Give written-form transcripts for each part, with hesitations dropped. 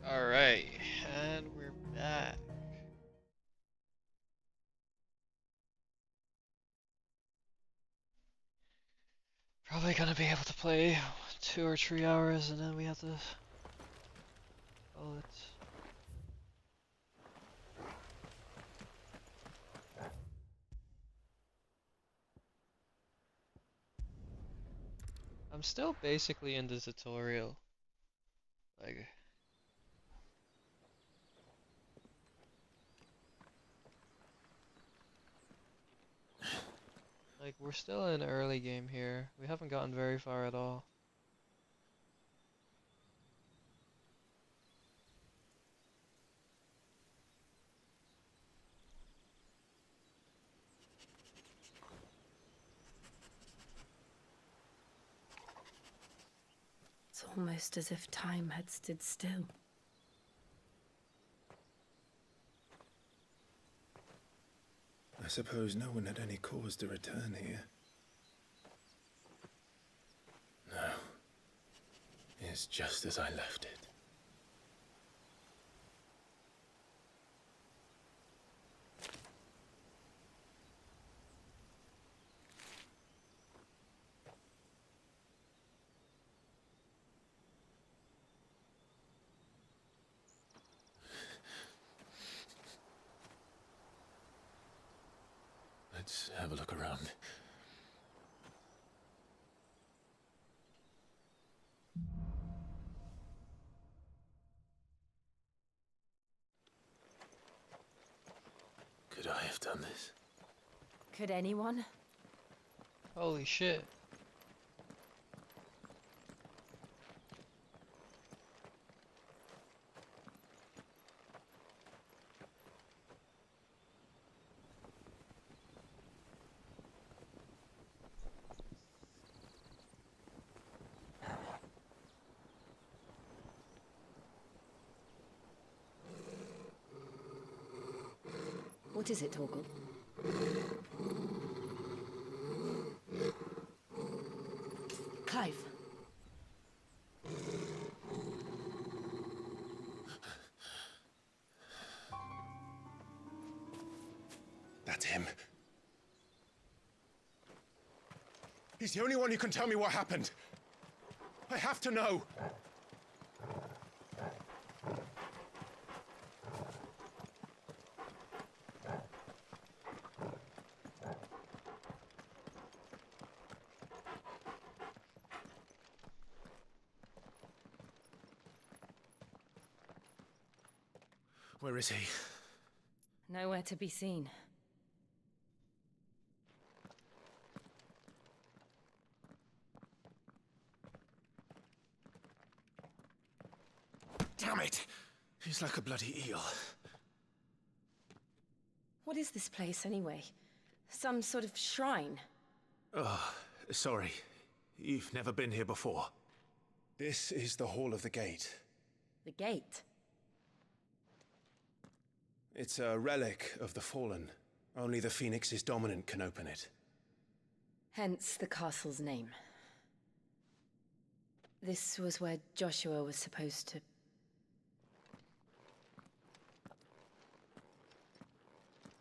Alright, and we're back. Probably gonna be able to play 2 or 3 hours and then we have to call it. I'm still basically in the tutorial. Like, like we're still in early game here. We haven't gotten very far at all. It's almost as if time had stood still. I suppose no one had any cause to return here. No. It's just as I left it. Let's have a look around. Could I have done this? Could anyone? Holy shit. What is it, Torgal? Clive. That's him. He's the only one who can tell me what happened. I have to know. Where is he? Nowhere to be seen. Damn it! He's like a bloody eel. What is this place, anyway? Some sort of shrine? Oh, sorry. You've never been here before. This is the Hall of the Gate. The gate? It's a relic of the Fallen. Only the Phoenix's dominant can open it. Hence the castle's name. This was where Joshua was supposed to...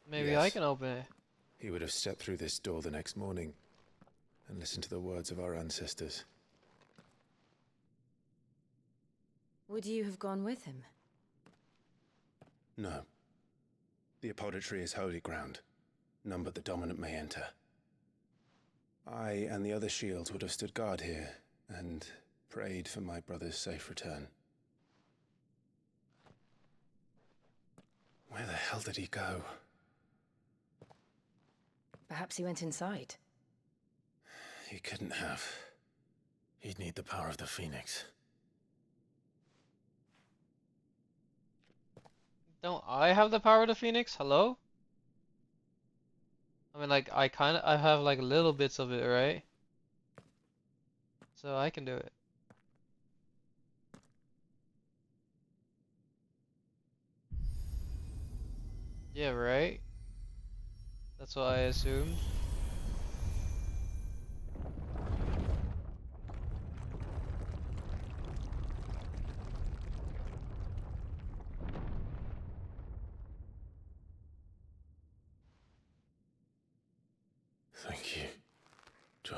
Maybe I Yes. can open it. He would have stepped through this door the next morning and listened to the words of our ancestors. Would you have gone with him? No. The apodatory is holy ground. None but the dominant may enter. I and the other shields would have stood guard here and prayed for my brother's safe return. Where the hell did he go? Perhaps he went inside. He couldn't have. He'd need the power of the Phoenix. Don't I have the power of the Phoenix? Hello? I mean, like, I have like little bits of it, right? So I can do it. Yeah, right? That's what I assumed.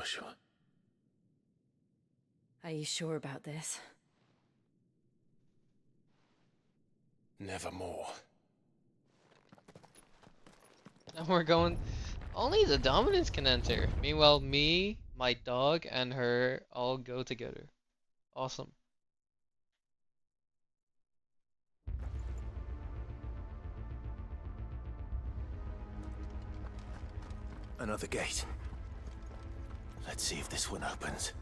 Joshua. Are you sure about this? Nevermore. And we're going. Only the dominants can enter. Meanwhile, me, my dog, and her all go together. Awesome. Another gate. Let's see if this one opens.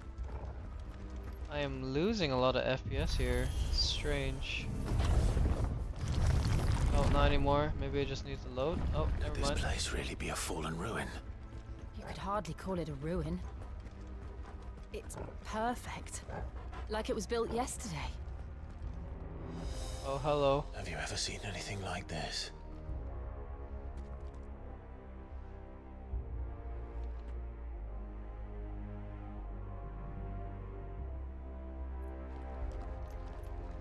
I am losing a lot of FPS here. It's strange. Oh, not anymore. Maybe I just need to load. Oh, never Could this mind. place really be a fallen ruin? You could hardly call it a ruin. It's perfect. Like it was built yesterday. Oh, hello. Have you ever seen anything like this?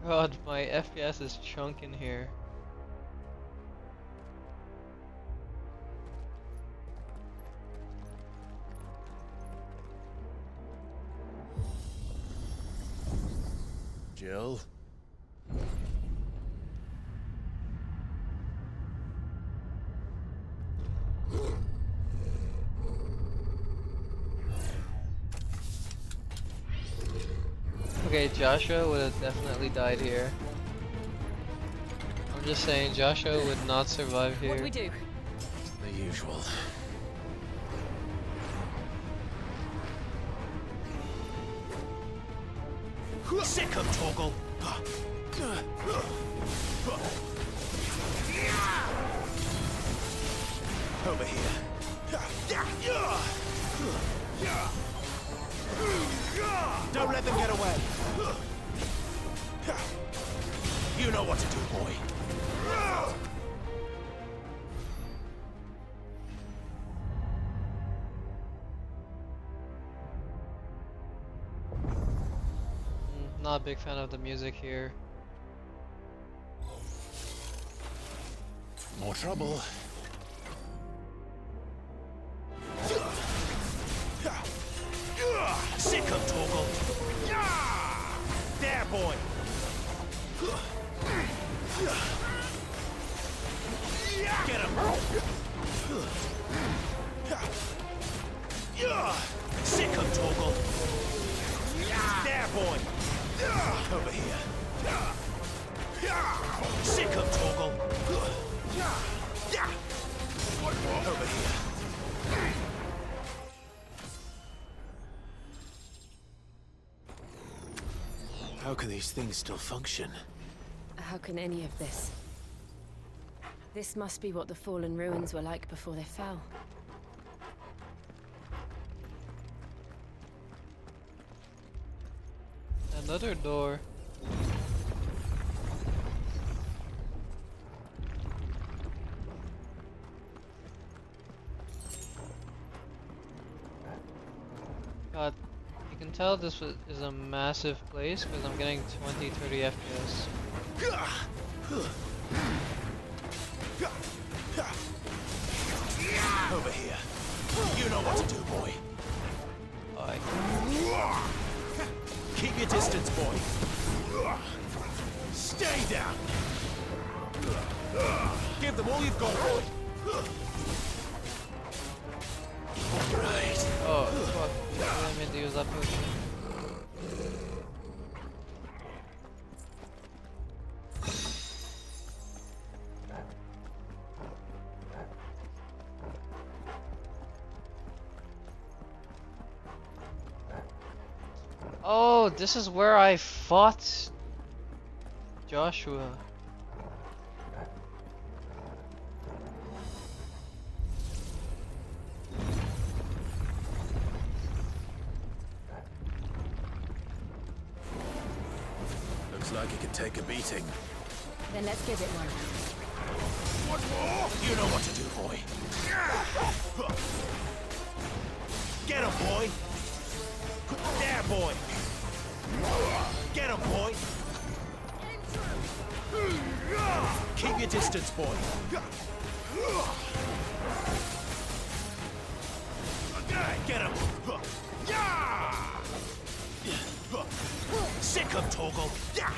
God, my FPS is chunking here. Jill? Okay, Joshua would have definitely died here. I'm just saying, Joshua would not survive here. What do we do? The usual. Sick of Torgal! Over here. Don't let them get away. You know what to do, boy. Not a big fan of the music here. More trouble. Sick of Torgal. There, boy. Get him. Sick of Torgal. There, boy. Over here. Sick of Torgal. Over here. How can these things still function? How can any of this? This must be what the fallen ruins were like before they fell. Another door. God, you can tell this is a massive place because I'm getting 20-30 FPS. Over here. You know what to do, boy. I Keep your distance, boy. Stay down. Give them all you've got, boy. Right. Oh, fuck. I really meant to use that potion. Oh, this is where I fought Joshua. Looks like it could take a beating. Then let's give it one. What more? You know what to do, boy. Get him, boy. There, boy. Get him, boy. Keep your distance, boy. Get him. Sick of Torgal. Get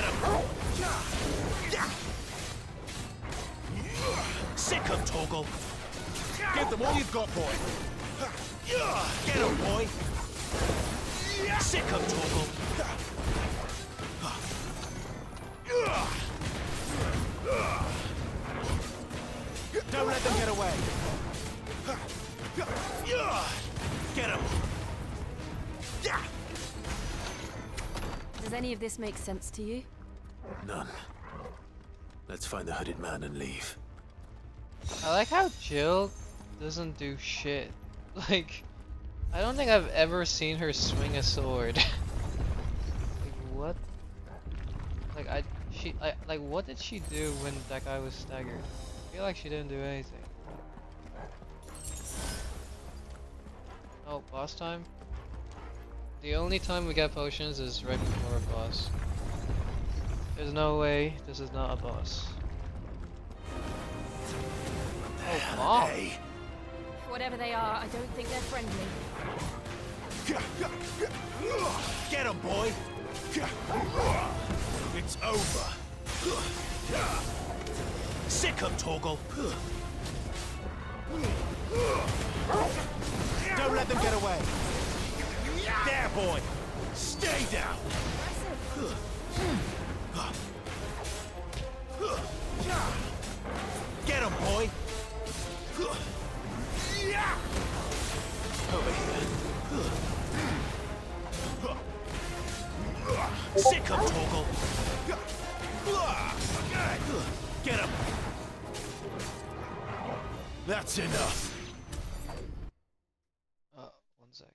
him. Sick of Torgal. Give them all you've got, boy. Get him, boy. Sick of Torgal. Don't let them get away. Get him. Does any of this make sense to you? None. Let's find the hooded man and leave. I like how Jill doesn't do shit. Like, I don't think I've ever seen her swing a sword. Like, what? Like, what did she do when that guy was staggered? I feel like she didn't do anything. Oh, boss time? The only time we get potions is right before a boss. There's no way this is not a boss. Oh, mom! Whatever they are, I don't think they're friendly. Get him, boy! It's over. Sick of Torgal. Don't let them get away. There, boy. Stay down. Get him, boy. Over here. Sick of Torgal. Get him. That's enough. One sec.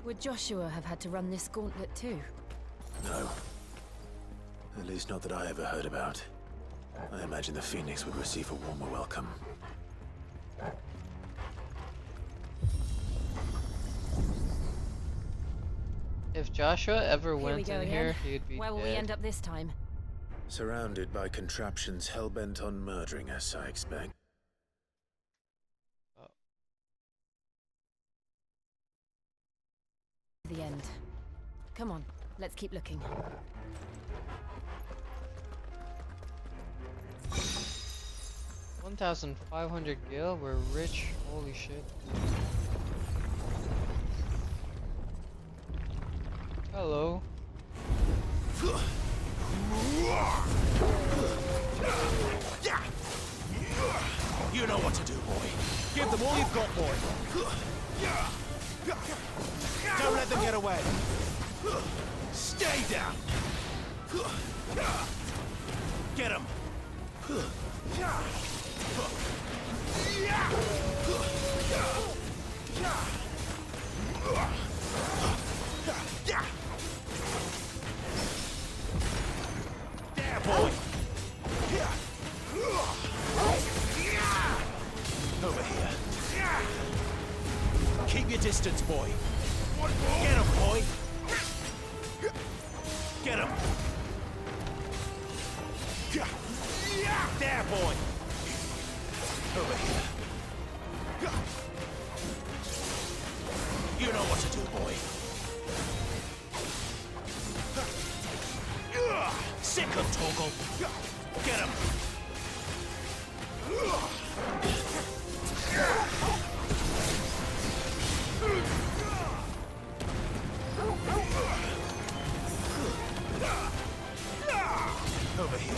Would Joshua have had to run this gauntlet too? No. At least not that I ever heard about. I imagine the Phoenix would receive a warmer welcome. If Joshua ever Here we went go in again. here, he'd be Where will we dead. end up this time? Surrounded by contraptions hell-bent on murdering us, I expect. The end. Come on, let's keep looking. $1,500 gil, we're rich, holy shit. Hello. You know what to do, boy. Give them all you've got, boy. Don't let them get away. Stay down. Get him. There, boy. Over here. Keep your distance, boy. Get him, boy. Get him. There, boy. Over here. You know what to do, boy. Sick of Torgal. Get him! Over here.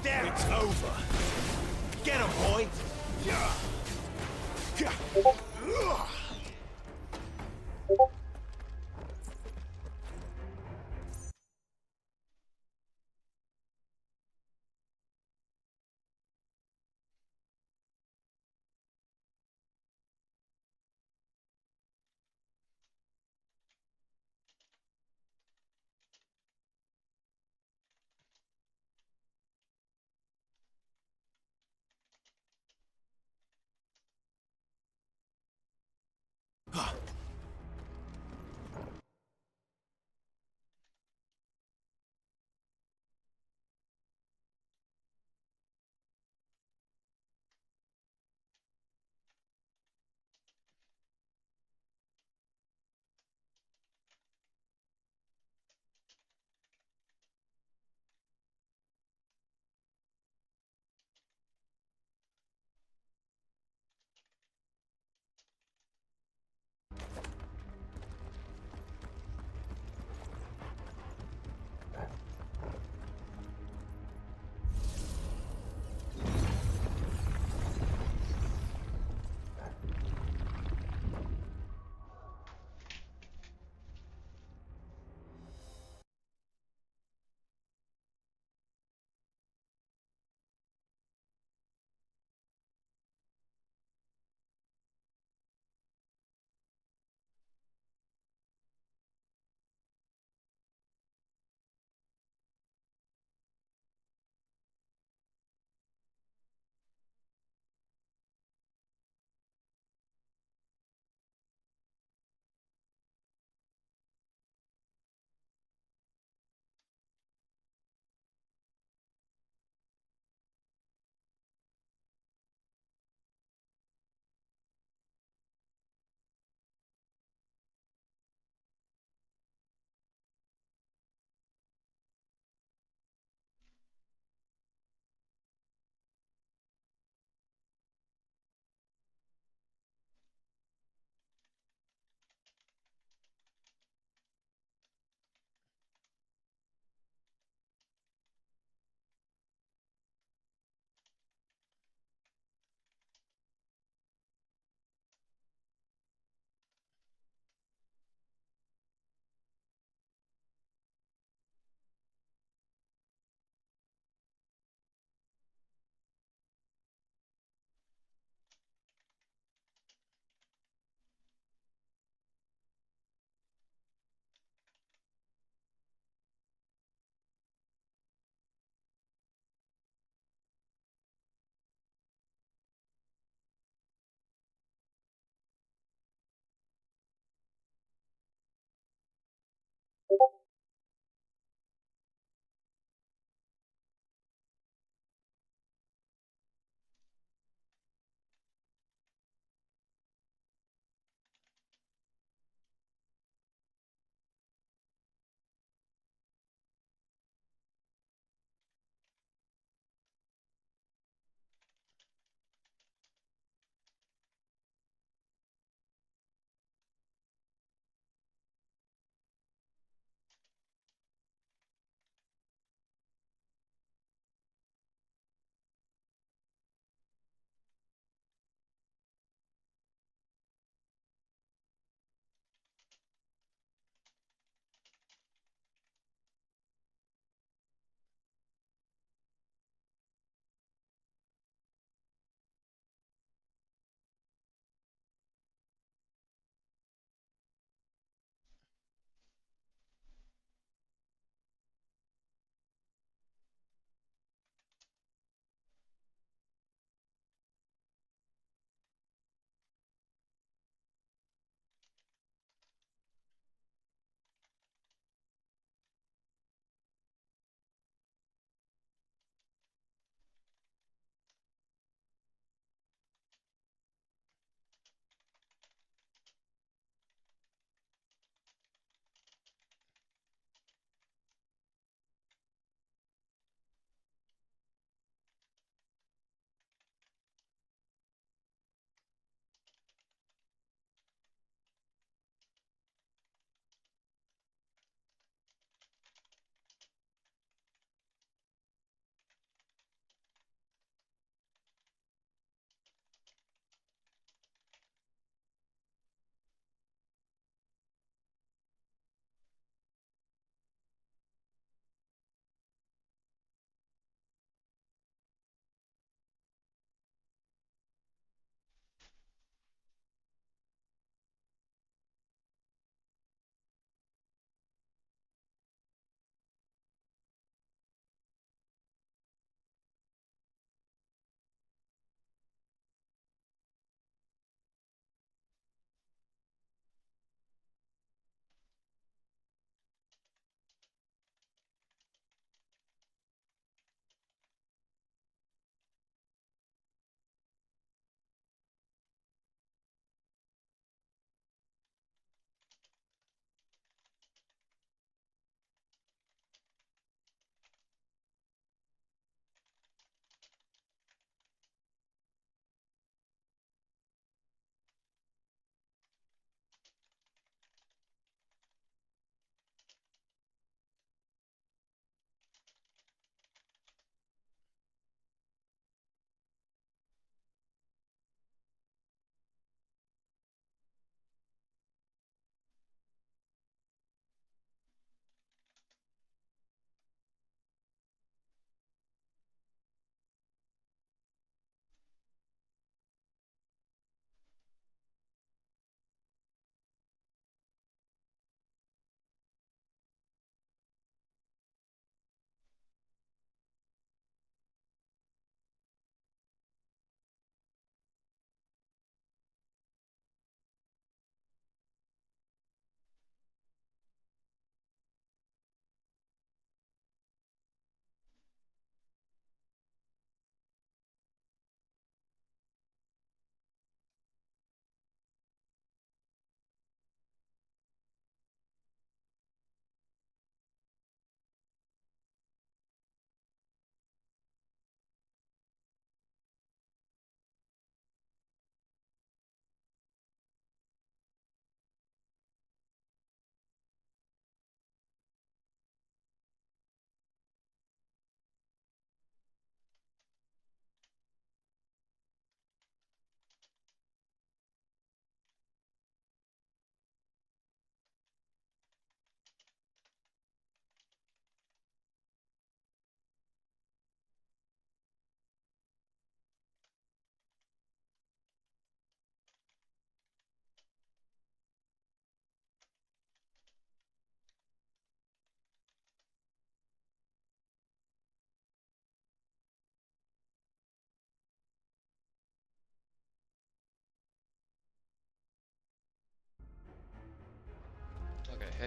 There, it's over. Get him, boy!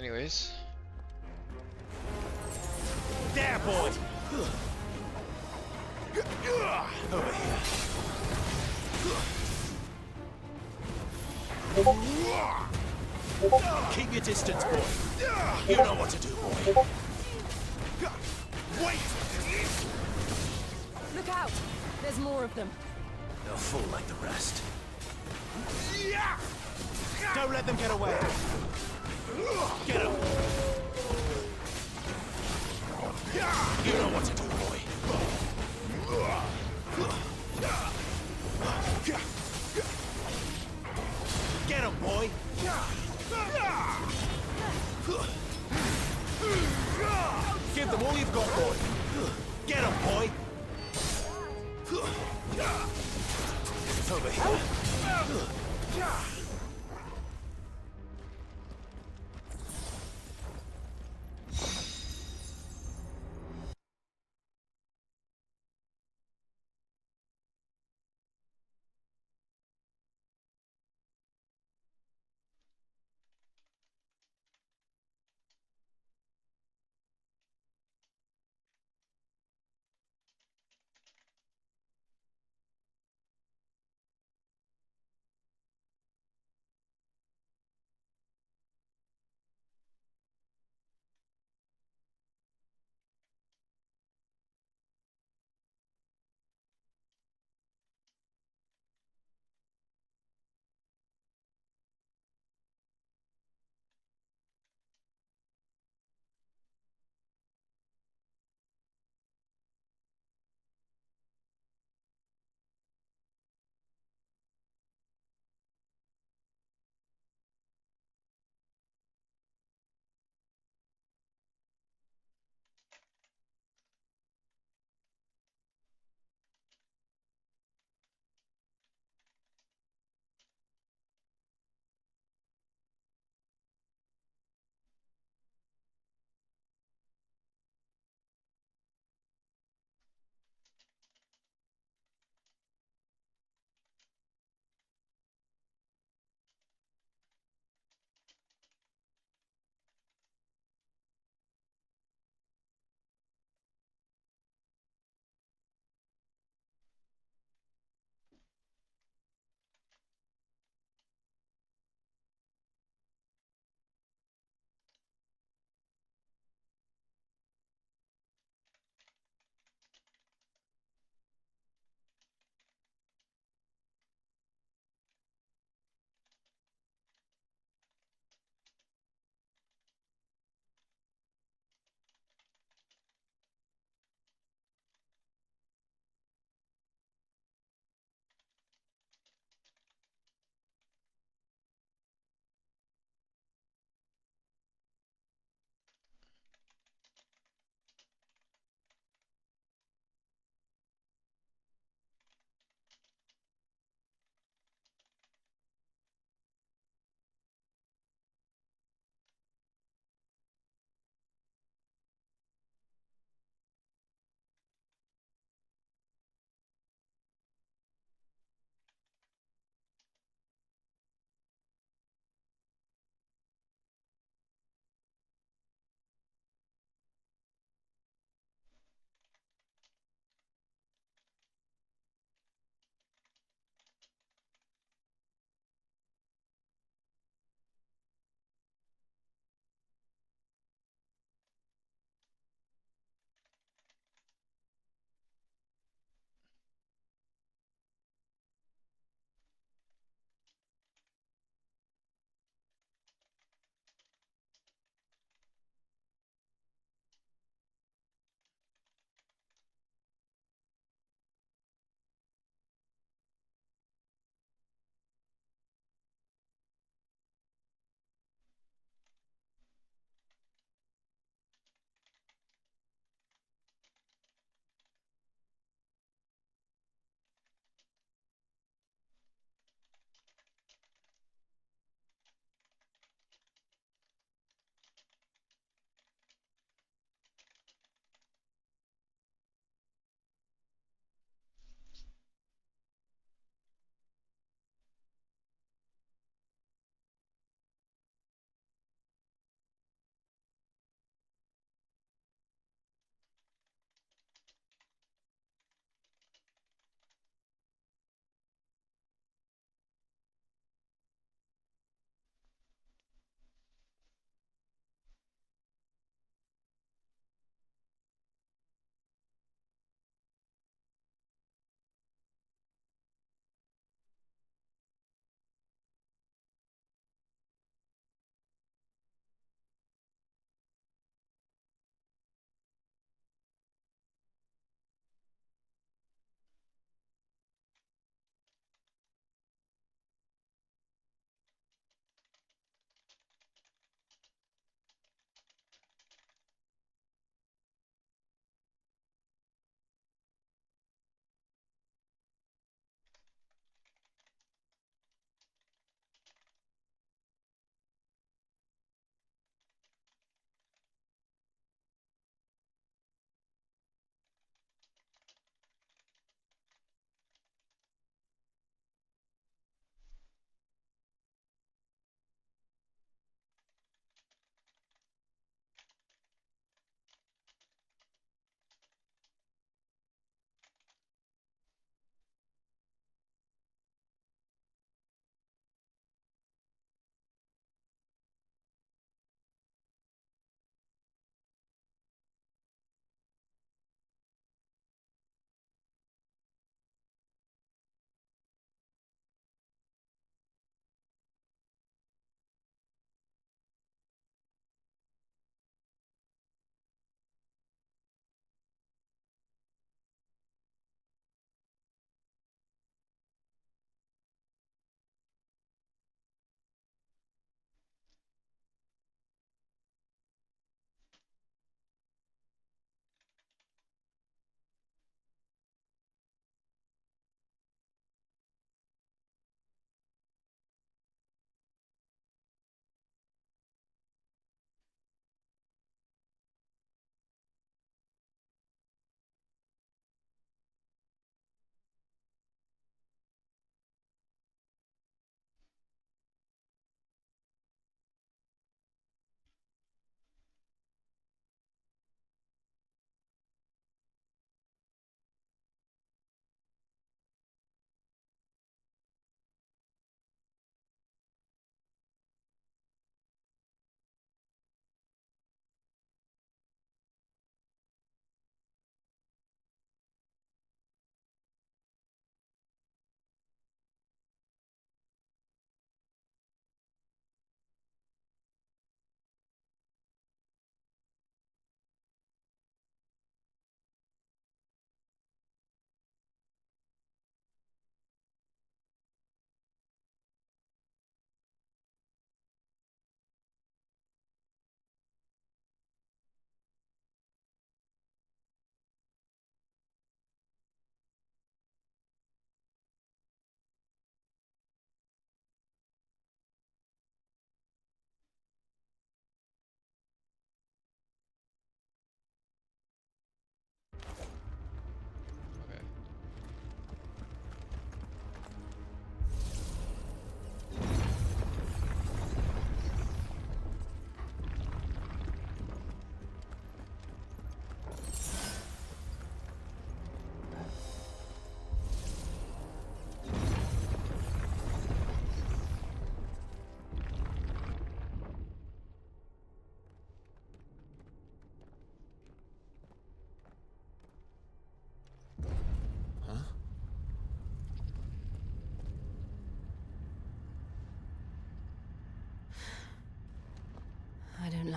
Anyways. There, boy! Over here. Keep your distance, boy. You know what to do, boy. Wait! Look out! There's more of them. They'll fall like the rest. Don't let them get away. Get him. You know what to do, boy. Get him, boy. Give them all you've got, boy. Get him, boy. Over here.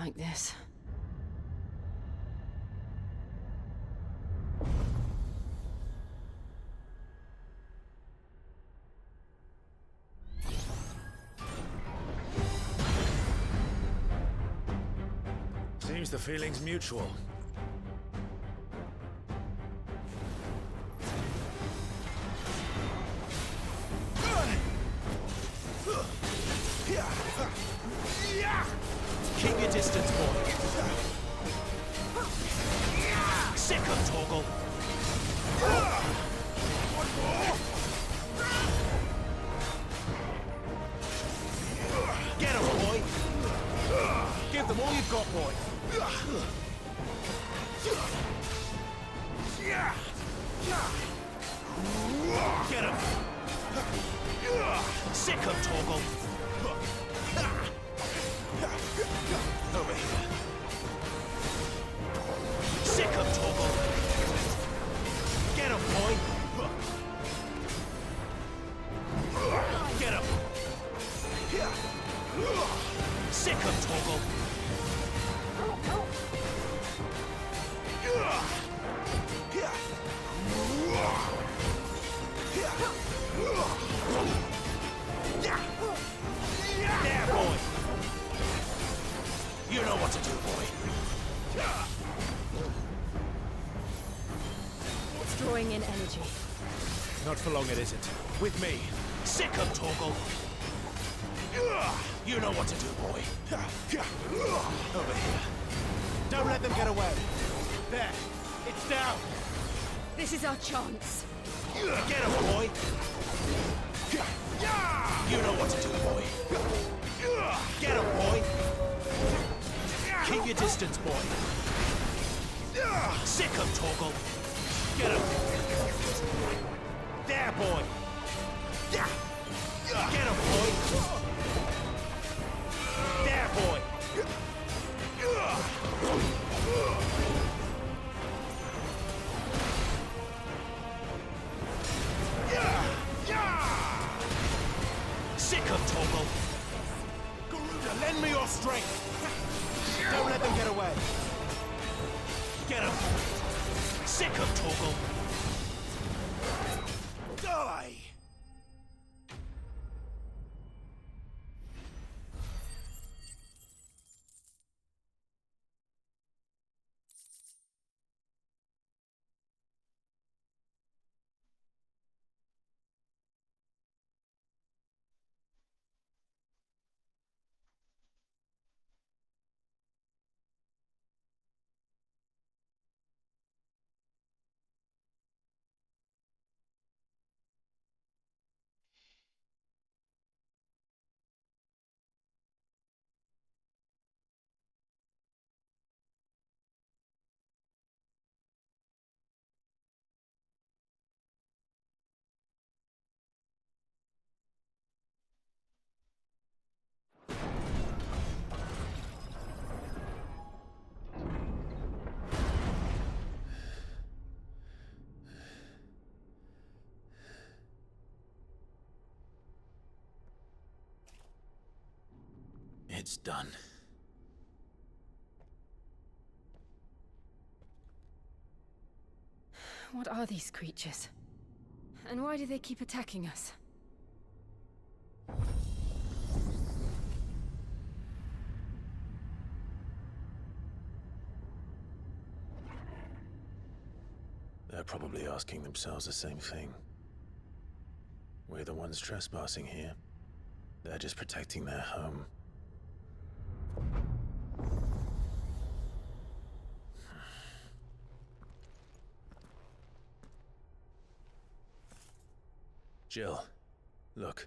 like this. Seems the feeling's mutual. Keep your distance, boy. Sick of Torgal. Get him, boy. Give them all you've got, boy. Get him. Sick of Torgal. Over here. Sick of Torgal. Get him, boy. Get him. Sick of Torgal. There, boy. You know what to do, boy. It's drawing in energy. Not for long, it isn't. With me. Sick of Torgal. You know what to do, boy. Over here. Don't let them get away. There. It's down. This is our chance. Get him, boy. You know what to do, boy. Get him, boy. Keep your distance, boy. Sick of Torgal. Get him. There, boy. Get him, boy. There, boy. Sick of Torgal. Garuda, lend me your strength. Don't let them get away. Get him. Sick of Torgal. Die! It's done. What are these creatures? And why do they keep attacking us? They're probably asking themselves the same thing. We're the ones trespassing here. They're just protecting their home. Jill, look.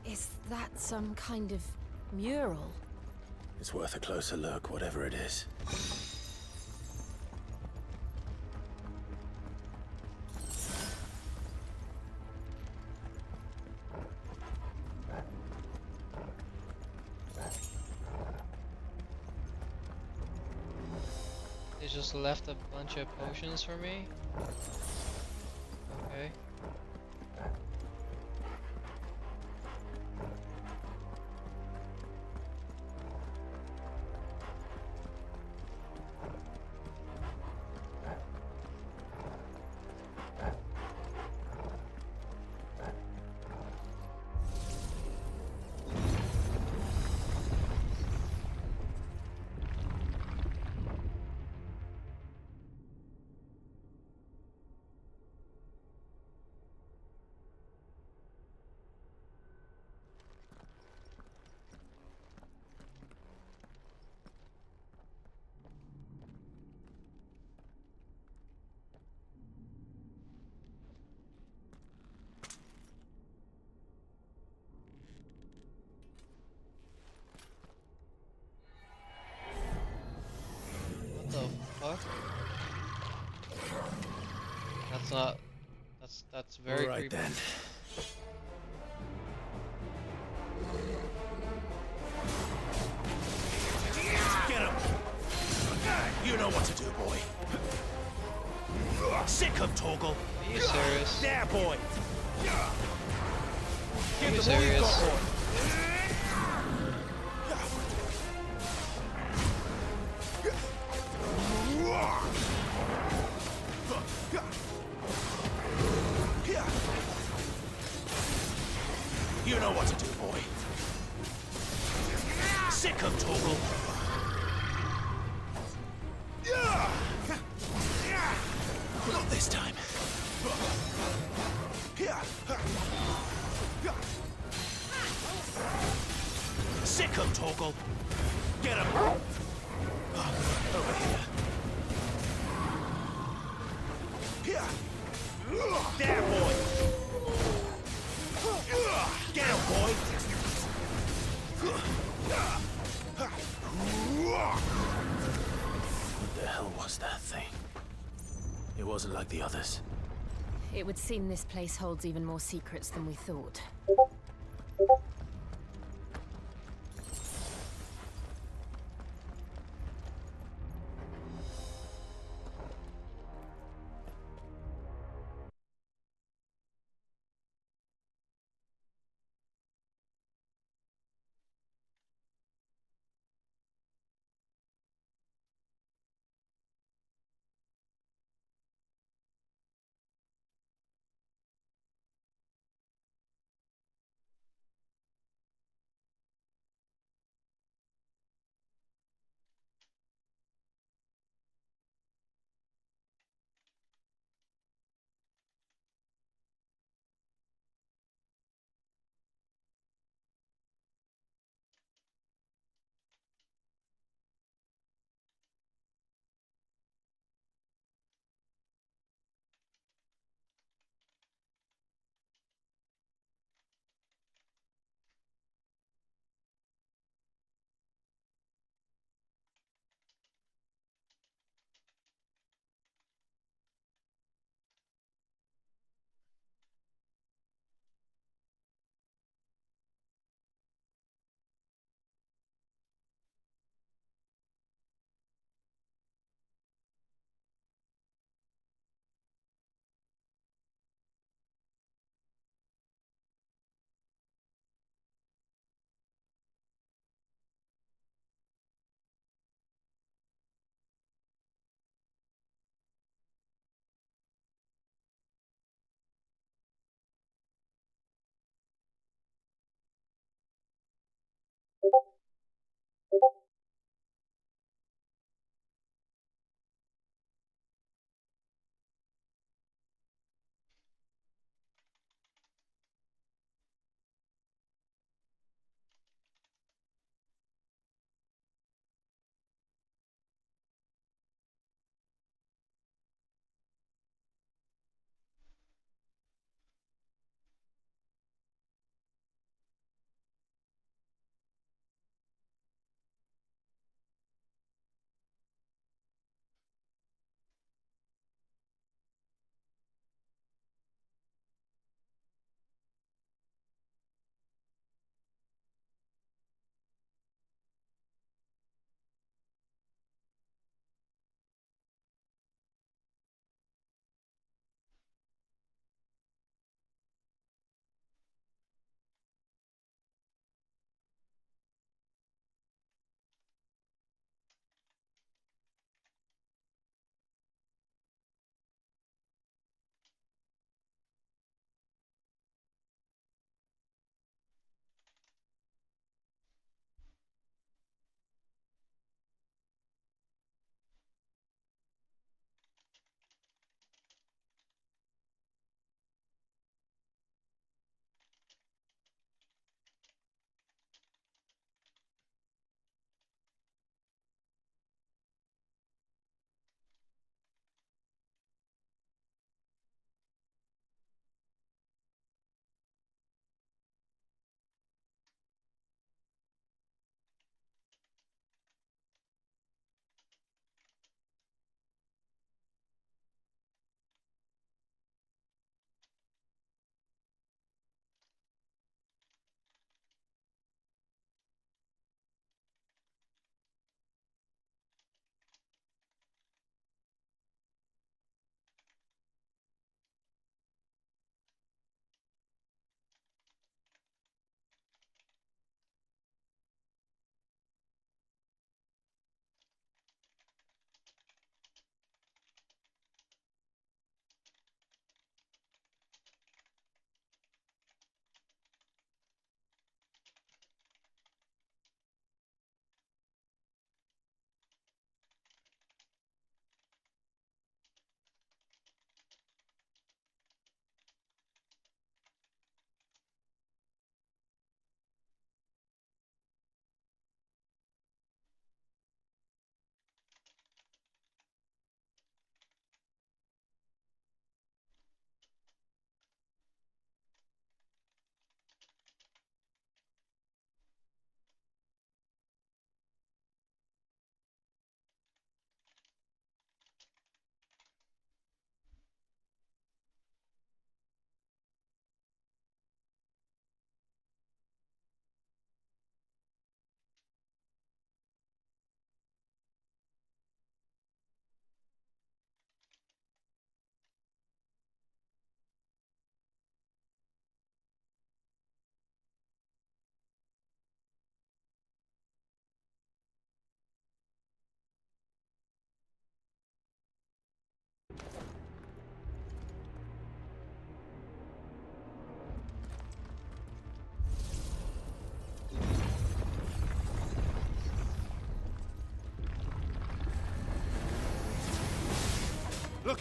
Is that some kind of mural? It's worth a closer look, whatever it is. Did just left a bunch of potions for me? Okay. What the fuck? That's not. That's very All right creepy. then. Get him! You know what to do, boy. Sick of Torgal. Are you serious? There, boy. Are Give you them all you've got, serious? boy. You know what to do, boy. Sick of Torgal. Not this time. Sick of Torgal. Get him. Over here. There, boy. Get him, boy. What the hell was that thing? It wasn't like the others. It would seem this place holds even more secrets than we thought.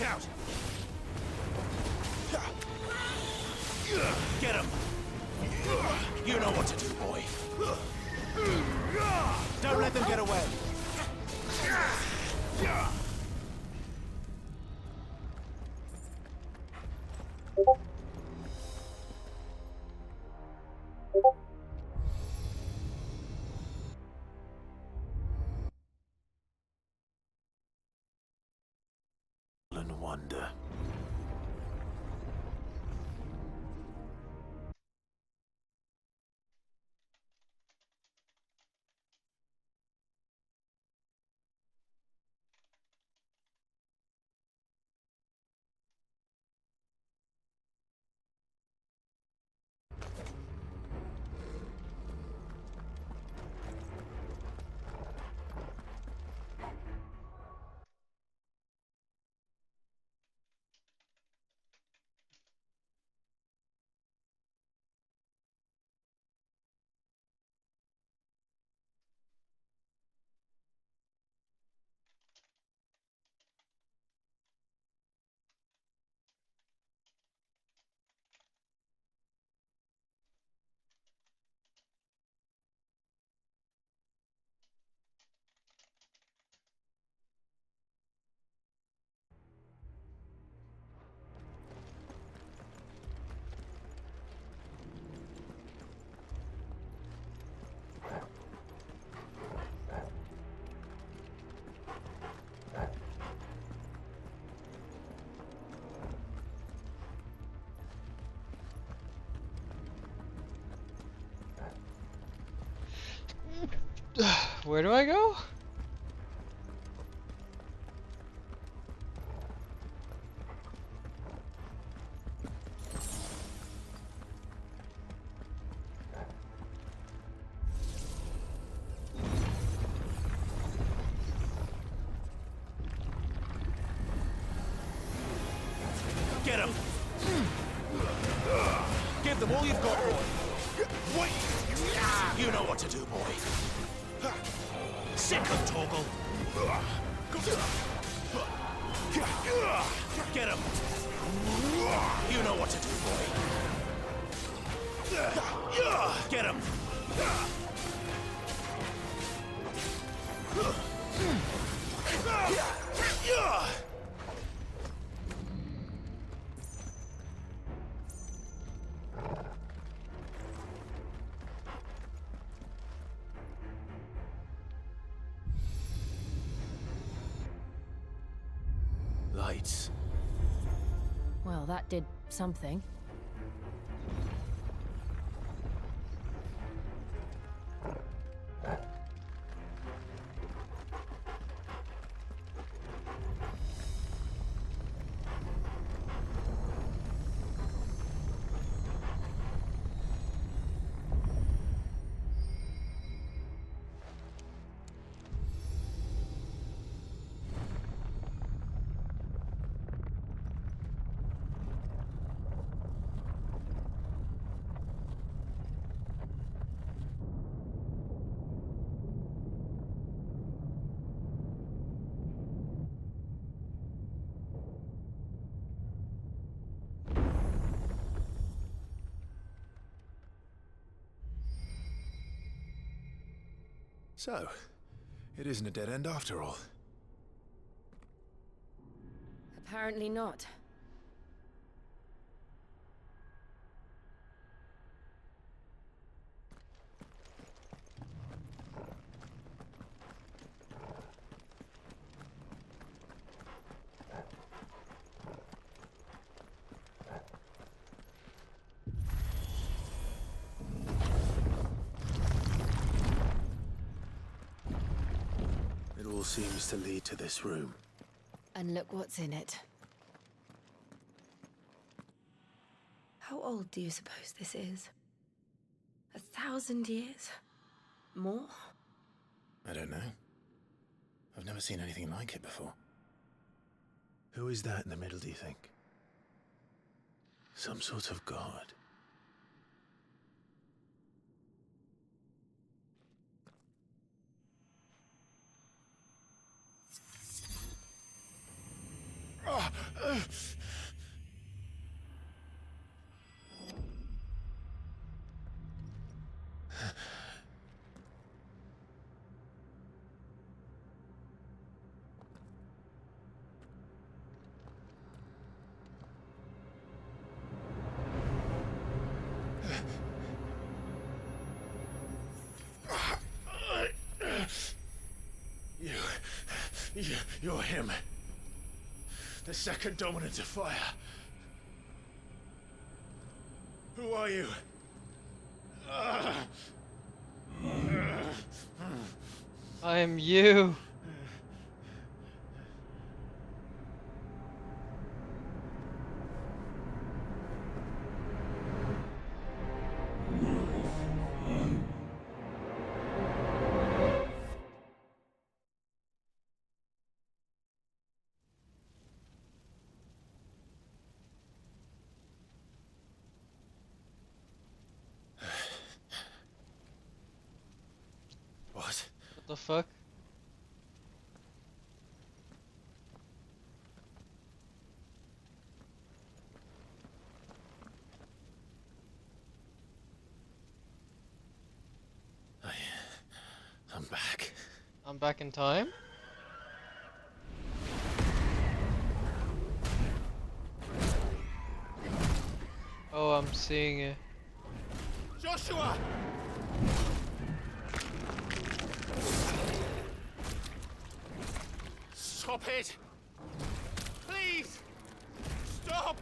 Look out! Get him! You know what to do, boy. Don't let them get away. And wonder. Where do I go? Get him! Give them all you've got, boy. Wait! You know what to do, boy. Sick of Torgal. Get him! You know what to do, boy. Get him! Lights. Well, that did something. So, it isn't a dead end after all. Apparently not. It all seems to lead to this room. And look what's in it. How old do you suppose this is? 1,000 years? More? I don't know. I've never seen anything like it before. Who is that in the middle, do you think? Some sort of god? You're him. The second dominant of fire. Who are you? I am you. What? What the fuck? I'm back. I'm back in time? Oh, I'm seeing it. Joshua! Stop it! Please! Stop!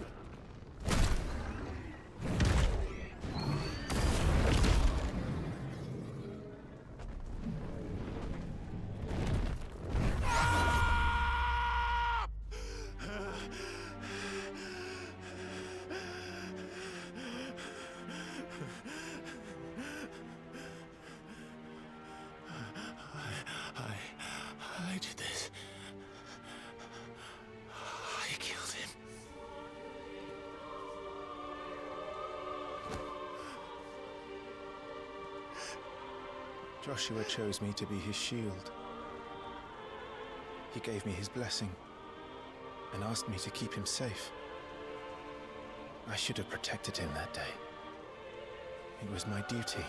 I did this. I killed him. Joshua chose me to be his shield. He gave me his blessing and asked me to keep him safe. I should have protected him that day. It was my duty.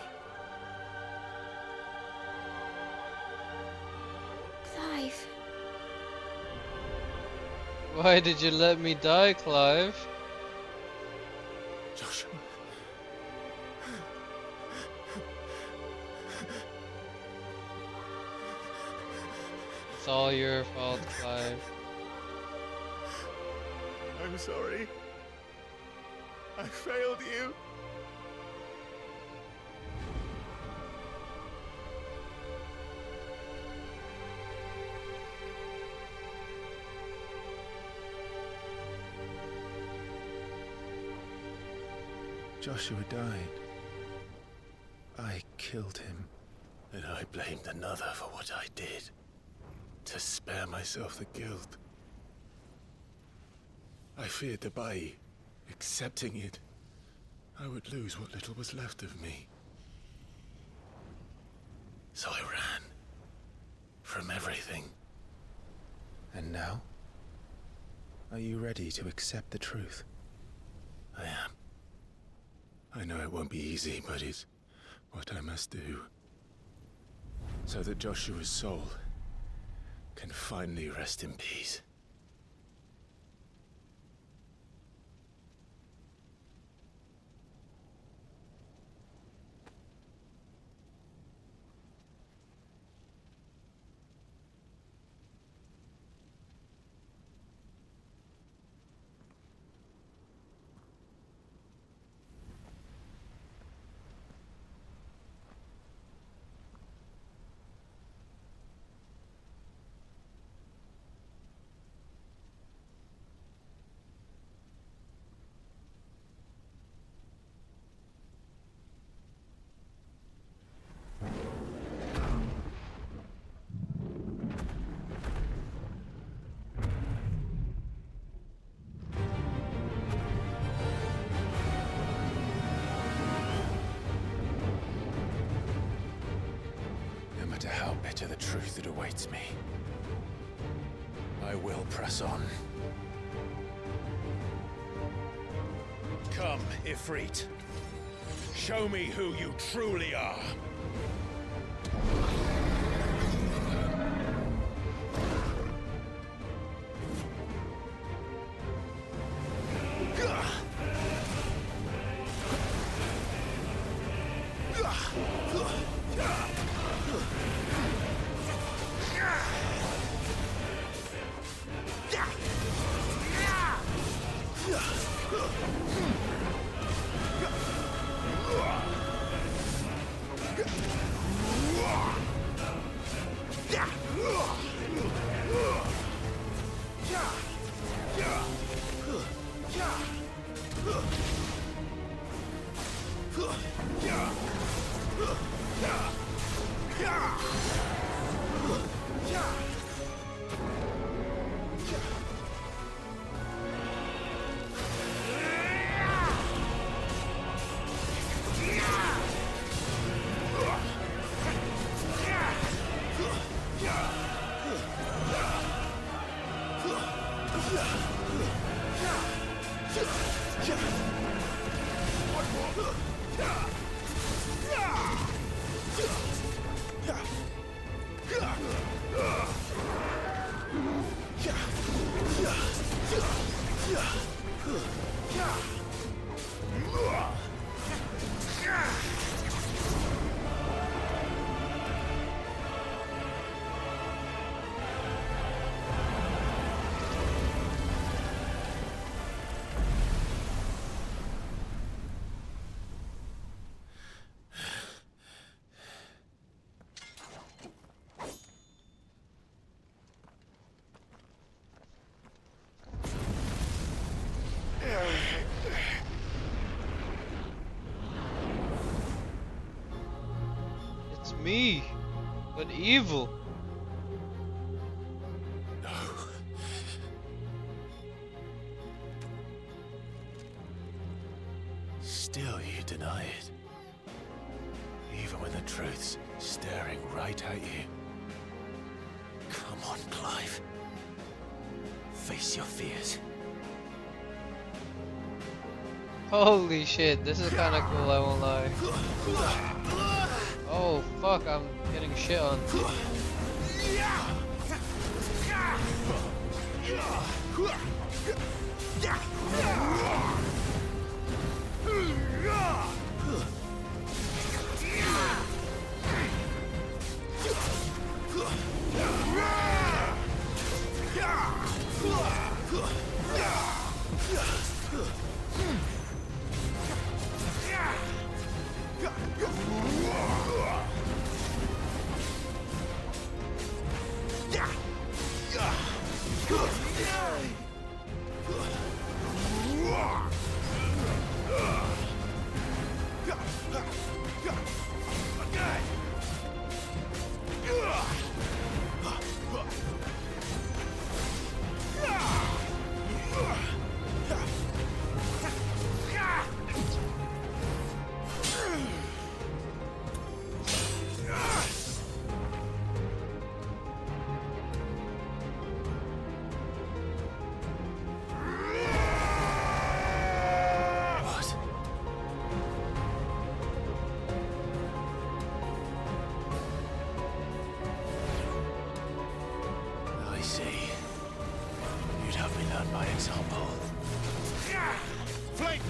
Clive. Why did you let me die, Clive? Joshua. It's all your fault, Clive. I'm sorry. I failed you. Joshua died. I killed him. And I blamed another for what I did. To spare myself the guilt. I feared that by accepting it, I would lose what little was left of me. So I ran. From everything. And now? Are you ready to accept the truth? I am. I know it won't be easy, but it's what I must do. So that Joshua's soul can finally rest in peace. No matter how bitter the truth that awaits me, I will press on. Come, Ifrit. Show me who you truly are. It's me, but evil. No. Still you deny it. Even when the truth's staring right at you. Come on, Clive. Face your fears. Holy shit, this is kinda cool, I won't lie. Oh fuck, I'm getting shit on. I see. You'd have me learn by example. Flank!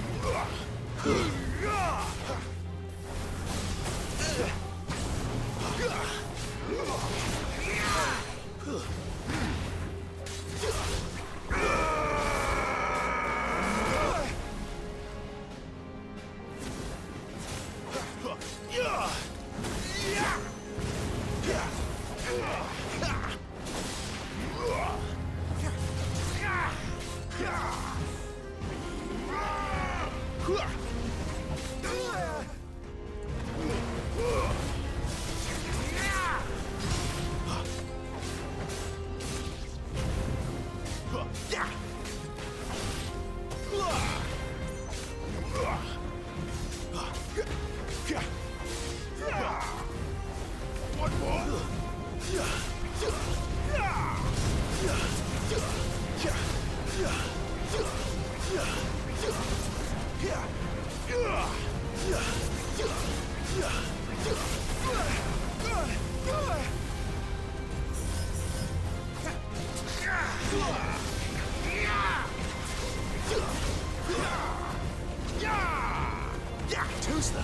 Too slow.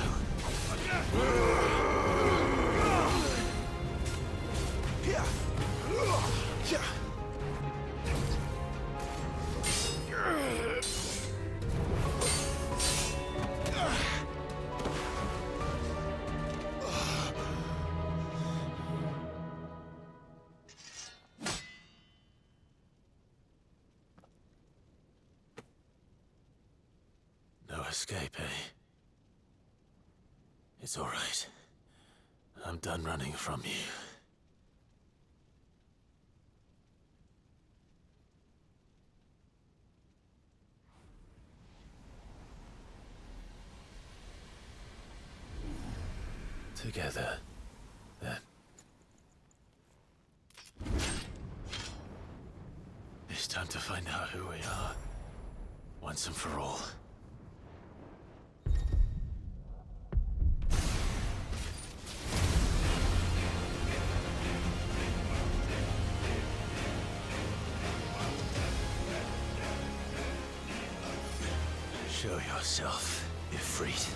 No escape, eh? It's all right. I'm done running from you. Together, then. It's time to find out who we are, once and for all. Show yourself, Ifrit.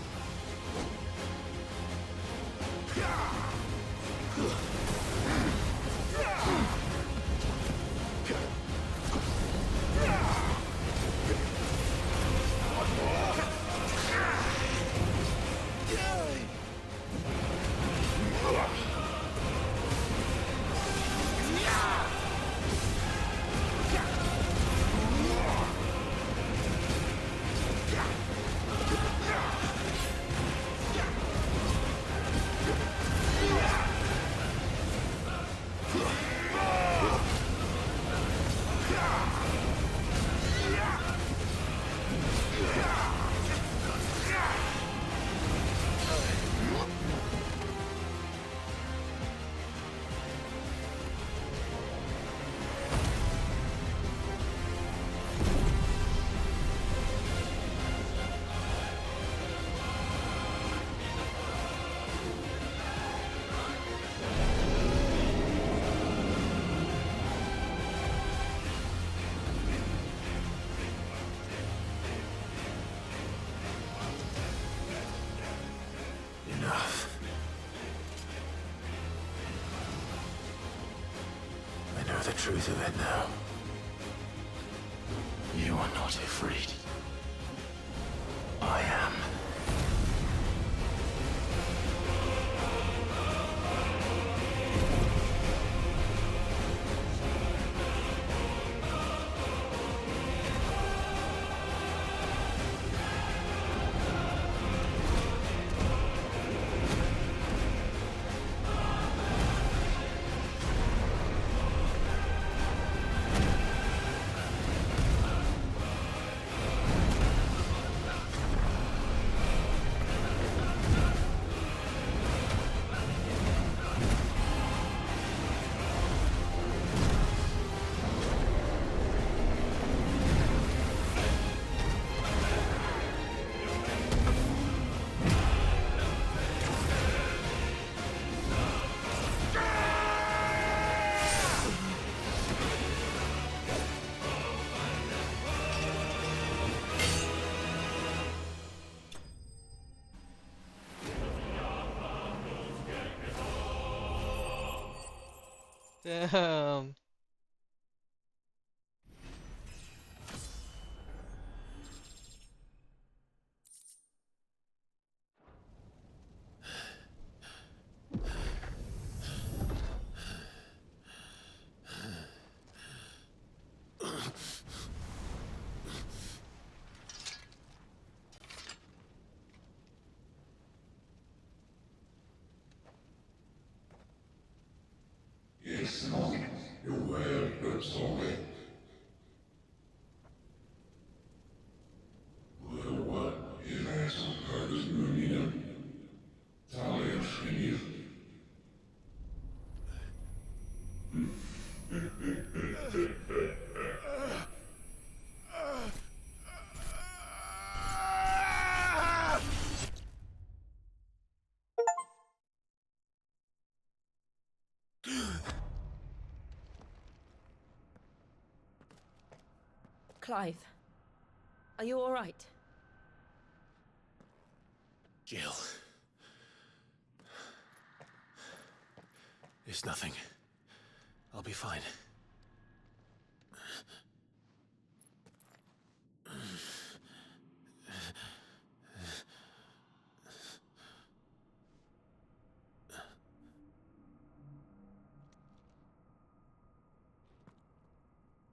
Enough. I know the truth of it now. You are not Ifrit. I am. Damn. Clive, are you all right? Jill. It's nothing. I'll be fine.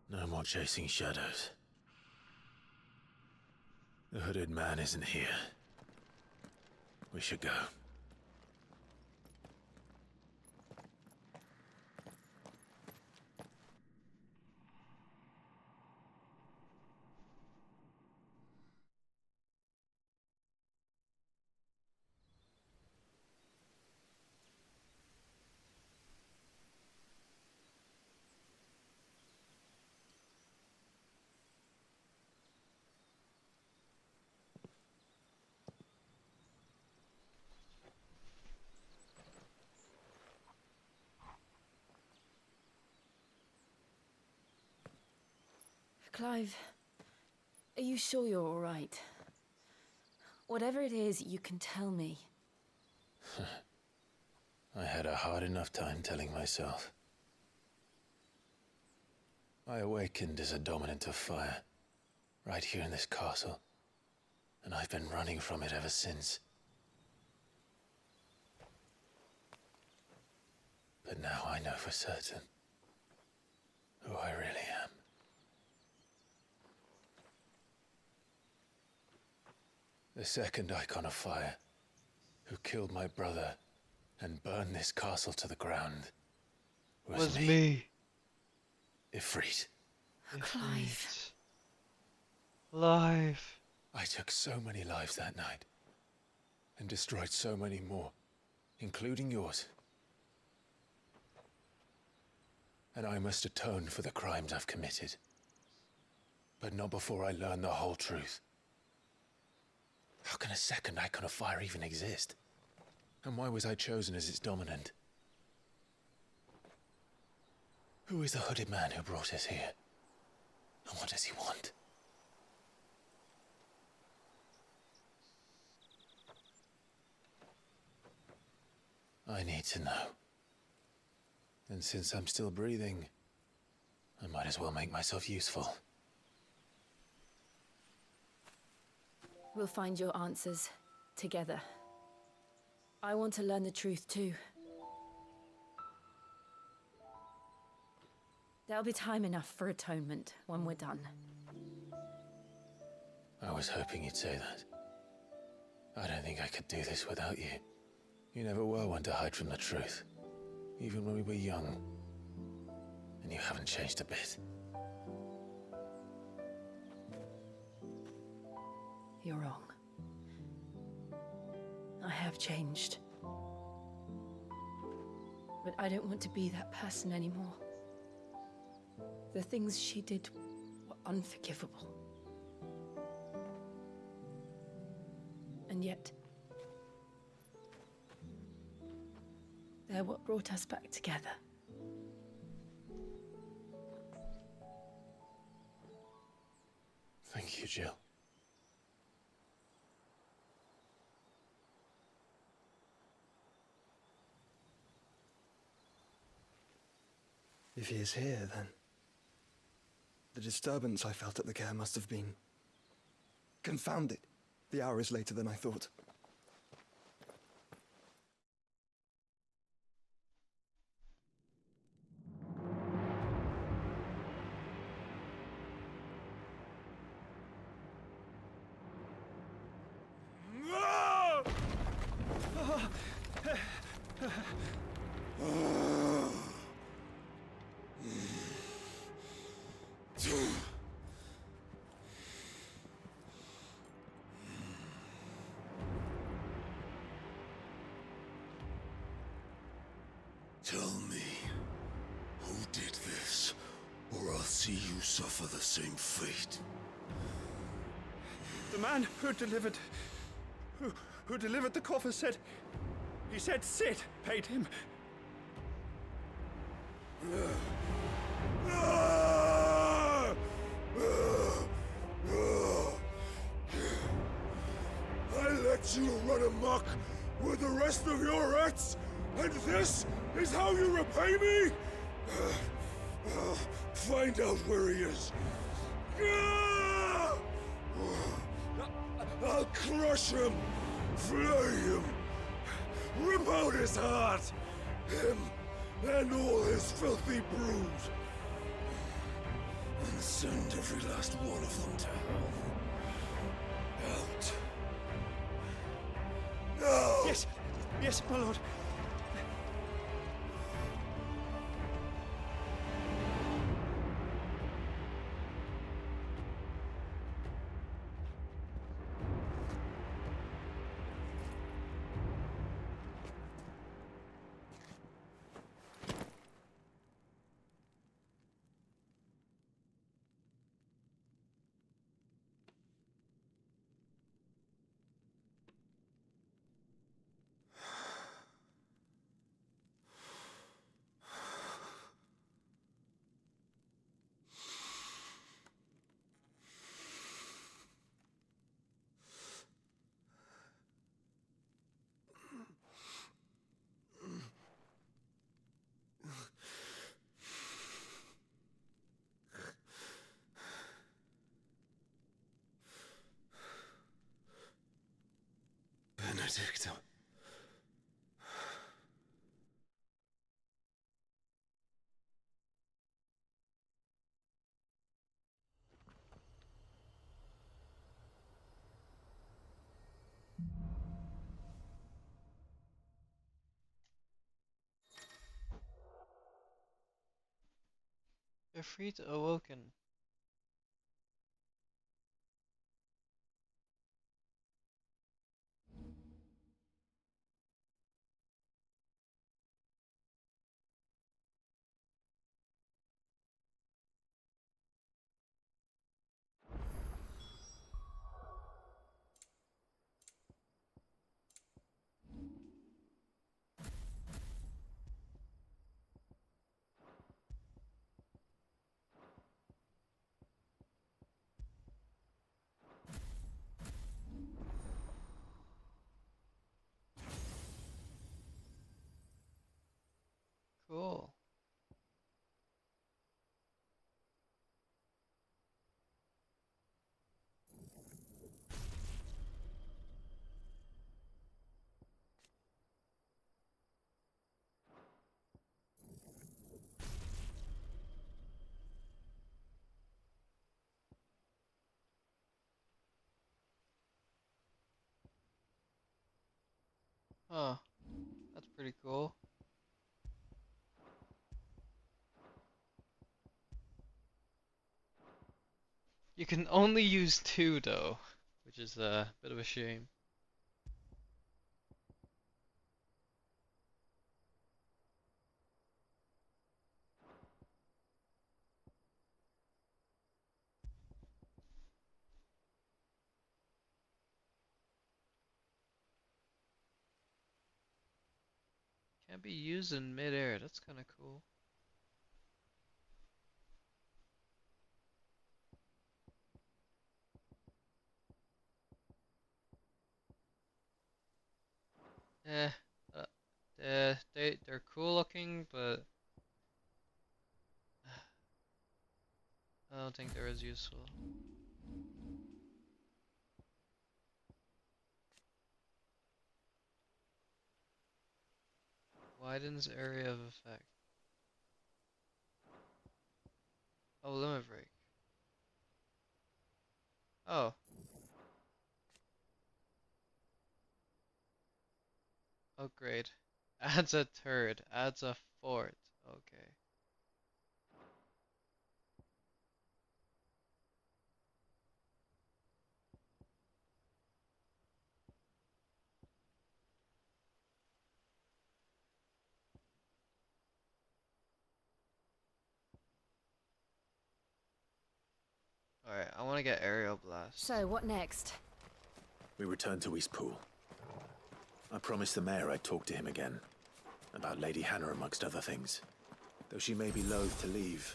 No more chasing shadows. The hooded man isn't here. We should go. Clive, are you sure you're all right? Whatever it is, you can tell me. I had a hard enough time telling myself. I awakened as a dominant of fire, right here in this castle, and I've been running from it ever since. But now I know for certain who I really am. The second icon of fire, who killed my brother and burned this castle to the ground, was me. Ifrit. Clive. Life. I took so many lives that night, and destroyed so many more, including yours. And I must atone for the crimes I've committed. But not before I learn the whole truth. How can a second icon of fire even exist? And why was I chosen as its dominant? Who is the hooded man who brought us here? And what does he want? I need to know. And since I'm still breathing, I might as well make myself useful. We'll find your answers together. I want to learn the truth too. There'll be time enough for atonement when we're done. I was hoping you'd say that. I don't think I could do this without you. You never were one to hide from the truth, even when we were young. And you haven't changed a bit. You're wrong. I have changed. But I don't want to be that person anymore. The things she did were unforgivable. And yet, they're what brought us back together. Thank you, Jill. If he is here, then the disturbance I felt at the care must have been confounded. The hour is later than I thought. Tell me, who did this, or I'll see you suffer the same fate. The man who delivered the coffer said Sid paid him. let you run amok with the rest of your rats, and this is how you repay me? Find out where he is. I'll crush him, flay him, rip out his heart, him and all his filthy brood, and send every last one of them to hell. Out. Now! Yes, yes, my lord. Benedicta. Ifrit awoken. Cool. Huh. That's pretty cool. You can only use two though, which is a bit of a shame. Can't be used in midair. That's kind of cool. Eh, uh, they're cool looking, but I don't think they're as useful. Widens area of effect. Oh, limit break. Oh. Upgrade. Adds a third. Adds a fourth. Okay. Alright, I want to get aerial blast. So, what next? We return to Eastpool. I promised the mayor I'd talk to him again. About Lady Hannah amongst other things. Though she may be loath to leave,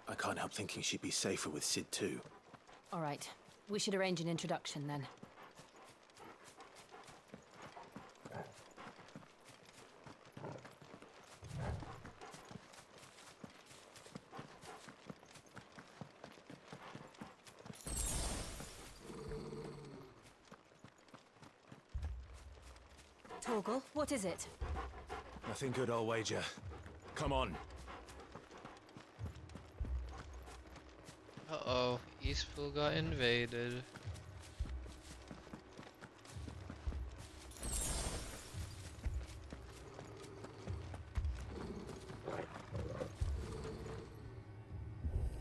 I can't help thinking she'd be safer with Sid too. All right. We should arrange an introduction then. Torgal, what is it? Nothing good, I'll wager. Come on. Uh-oh, Eastpool got invaded.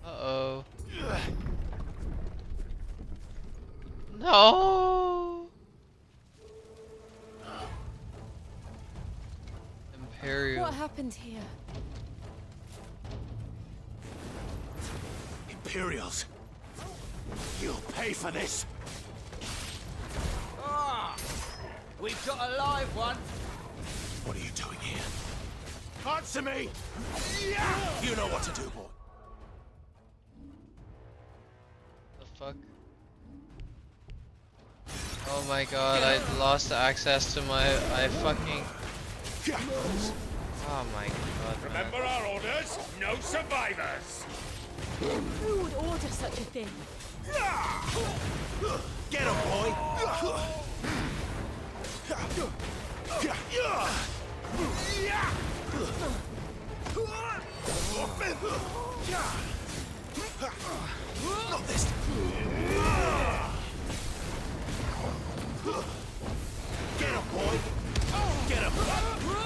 Uh-oh. No! Imperial. What happened here? Imperials. You'll pay for this. Ah! We've got a live one. What are you doing here? Answer me! You know what to do, boy. The fuck? Oh my god, I lost access to my... I fucking... Oh my god. Remember our orders? No survivors! Who would order such a thing? Get him, boy! Not this! Get him, boy! Get him!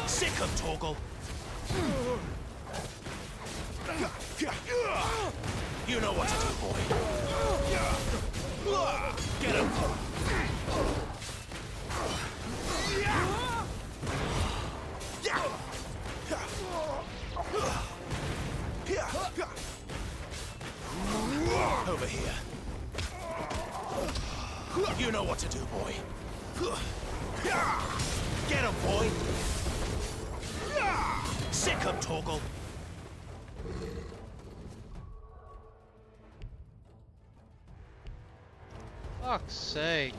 Sick him, Torgal! You know what to do, boy. Get him! Over here. You know what to do, boy. Get him, boy! Sick him, Torgal! Fuck's sake.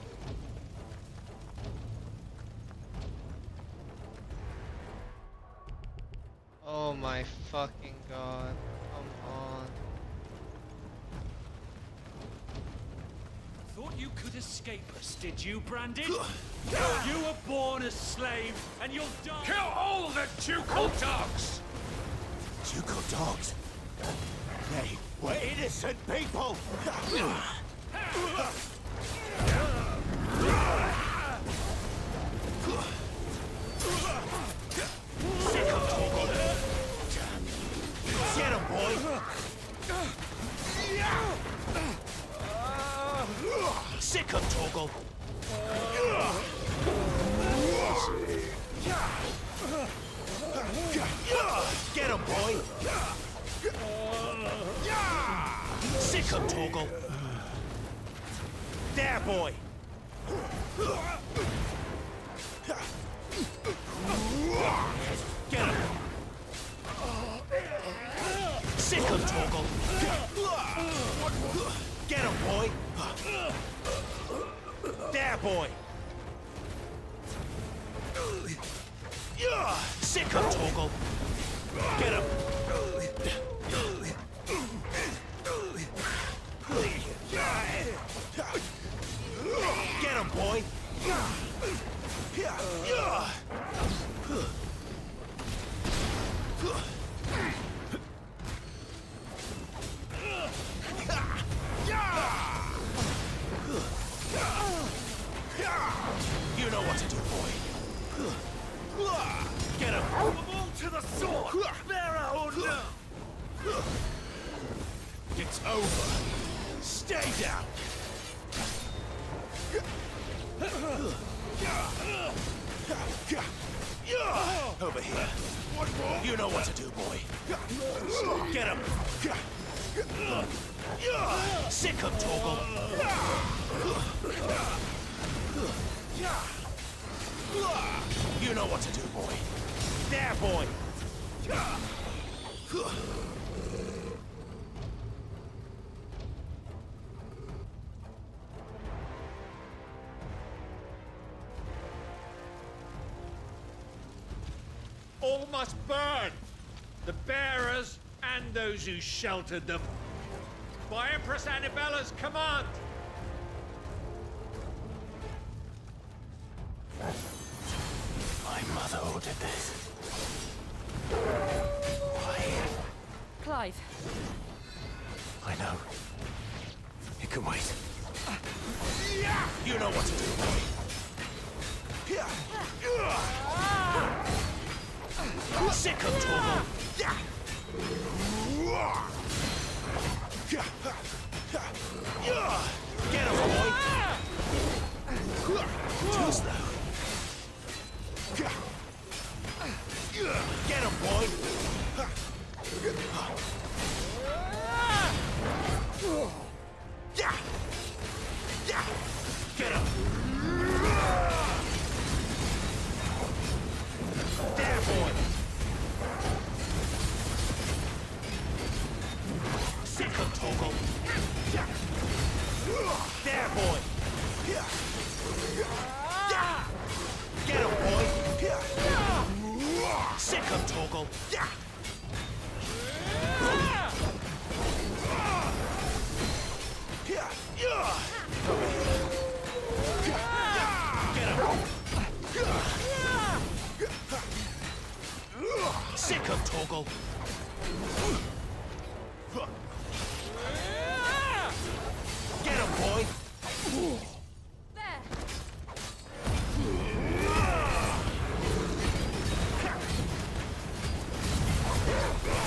Oh my fucking god. Come on. Thought you could escape us, did you, Brandon? You were born a slave, and you'll die. Kill all the ducal dogs! Ducal dogs? They were innocent people! Sick of Torgal! Get him, boy! Sick of Torgal! Get him, boy! Sick of Torgal! There, boy! Get him! Sick of Torgal! Get him, boy! There, boy! Sick of Torgal! Get him! Get him, boy! You know what to do, boy. Get him! Move them all to the sword! Bearer or no! It's over. Stay down! Over here. You know what to do, boy. Get him! Sick him, Torgal! You know what to do, boy. There, boy! All must burn! The bearers and those who sheltered them. By Empress Annabella's command! did this? Why? Clive, I know. It can wait. You know what to do, boy. Sick of Torgal. Get him, boy. Too slow. Get him, boy. Get him. There, boy. Sick of Torgal. There, boy. Get him, boy. Sick of Torgal. Get him. Sick of Torgal. Get him, boy. there!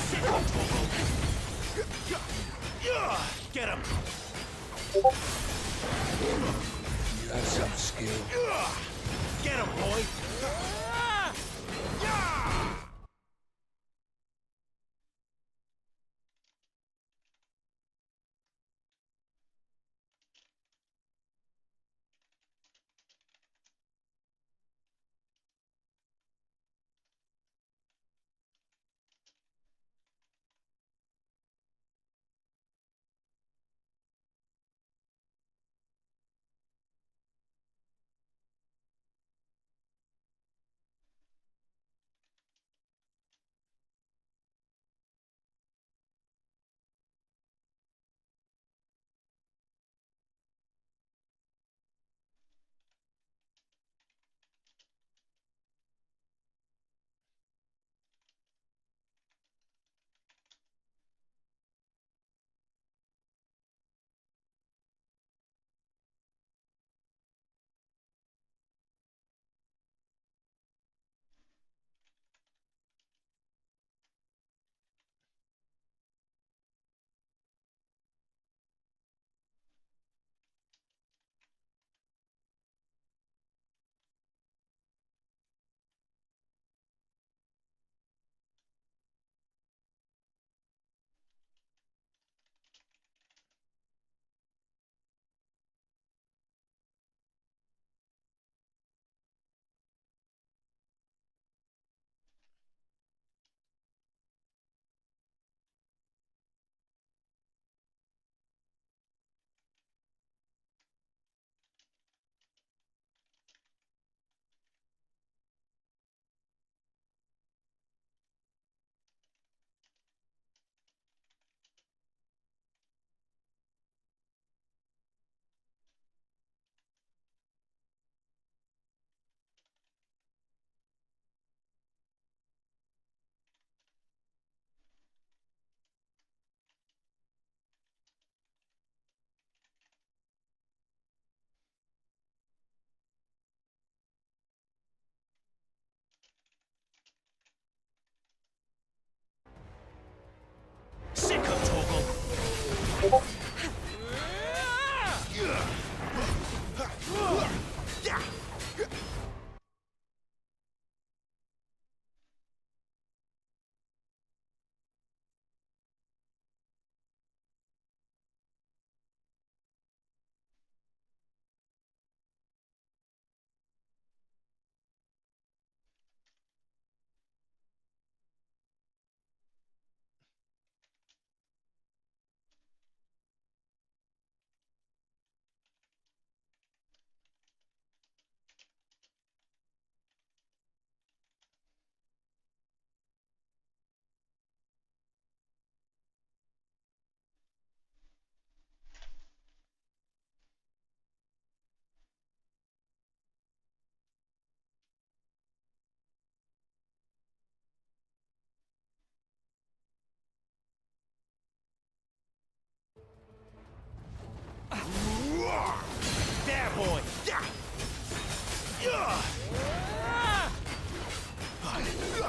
Sick of Torgal. Get him. You have some skill. Get him, boy.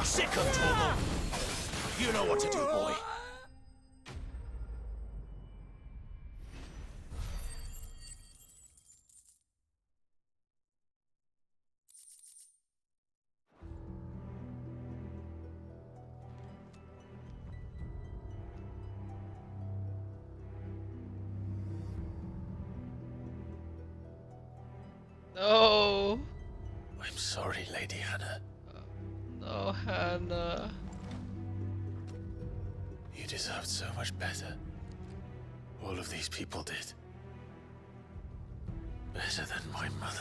Sick of Torgal! You know what to do, boy. No. I'm sorry, Lady Hannah. No, Hannah. You deserved so much better. All of these people did. Better than my mother.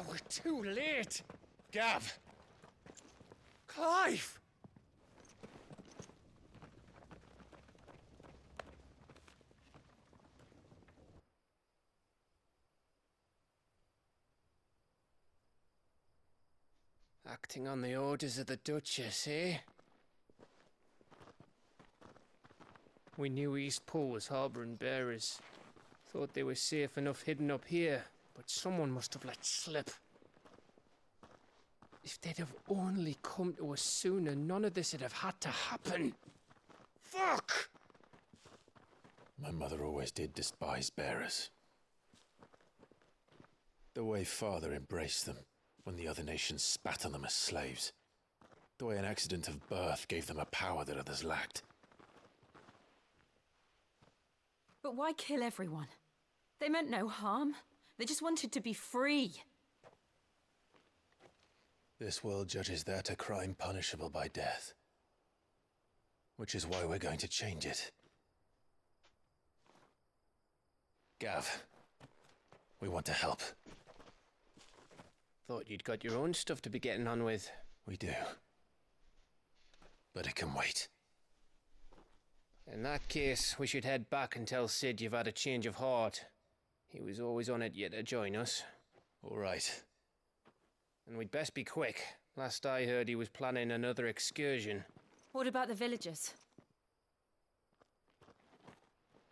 We're too late. Gav. Clive. Acting on the orders of the Duchess, eh? We knew East Pool was harbouring bearers. Thought they were safe enough hidden up here, but someone must have let slip. If they'd have only come to us sooner, none of this would have had to happen. Fuck! My mother always did despise bearers. The way Father embraced them when the other nations spat on them as slaves. The way an accident of birth gave them a power that others lacked. But why kill everyone? They meant no harm. They just wanted to be free. This world judges that a crime punishable by death. Which is why we're going to change it. Gav, we want to help. Thought you'd got your own stuff to be getting on with. We do. But it can wait. In that case, we should head back and tell Sid you've had a change of heart. He was always on it yet to join us. All right. And we'd best be quick. Last I heard, he was planning another excursion. What about the villagers?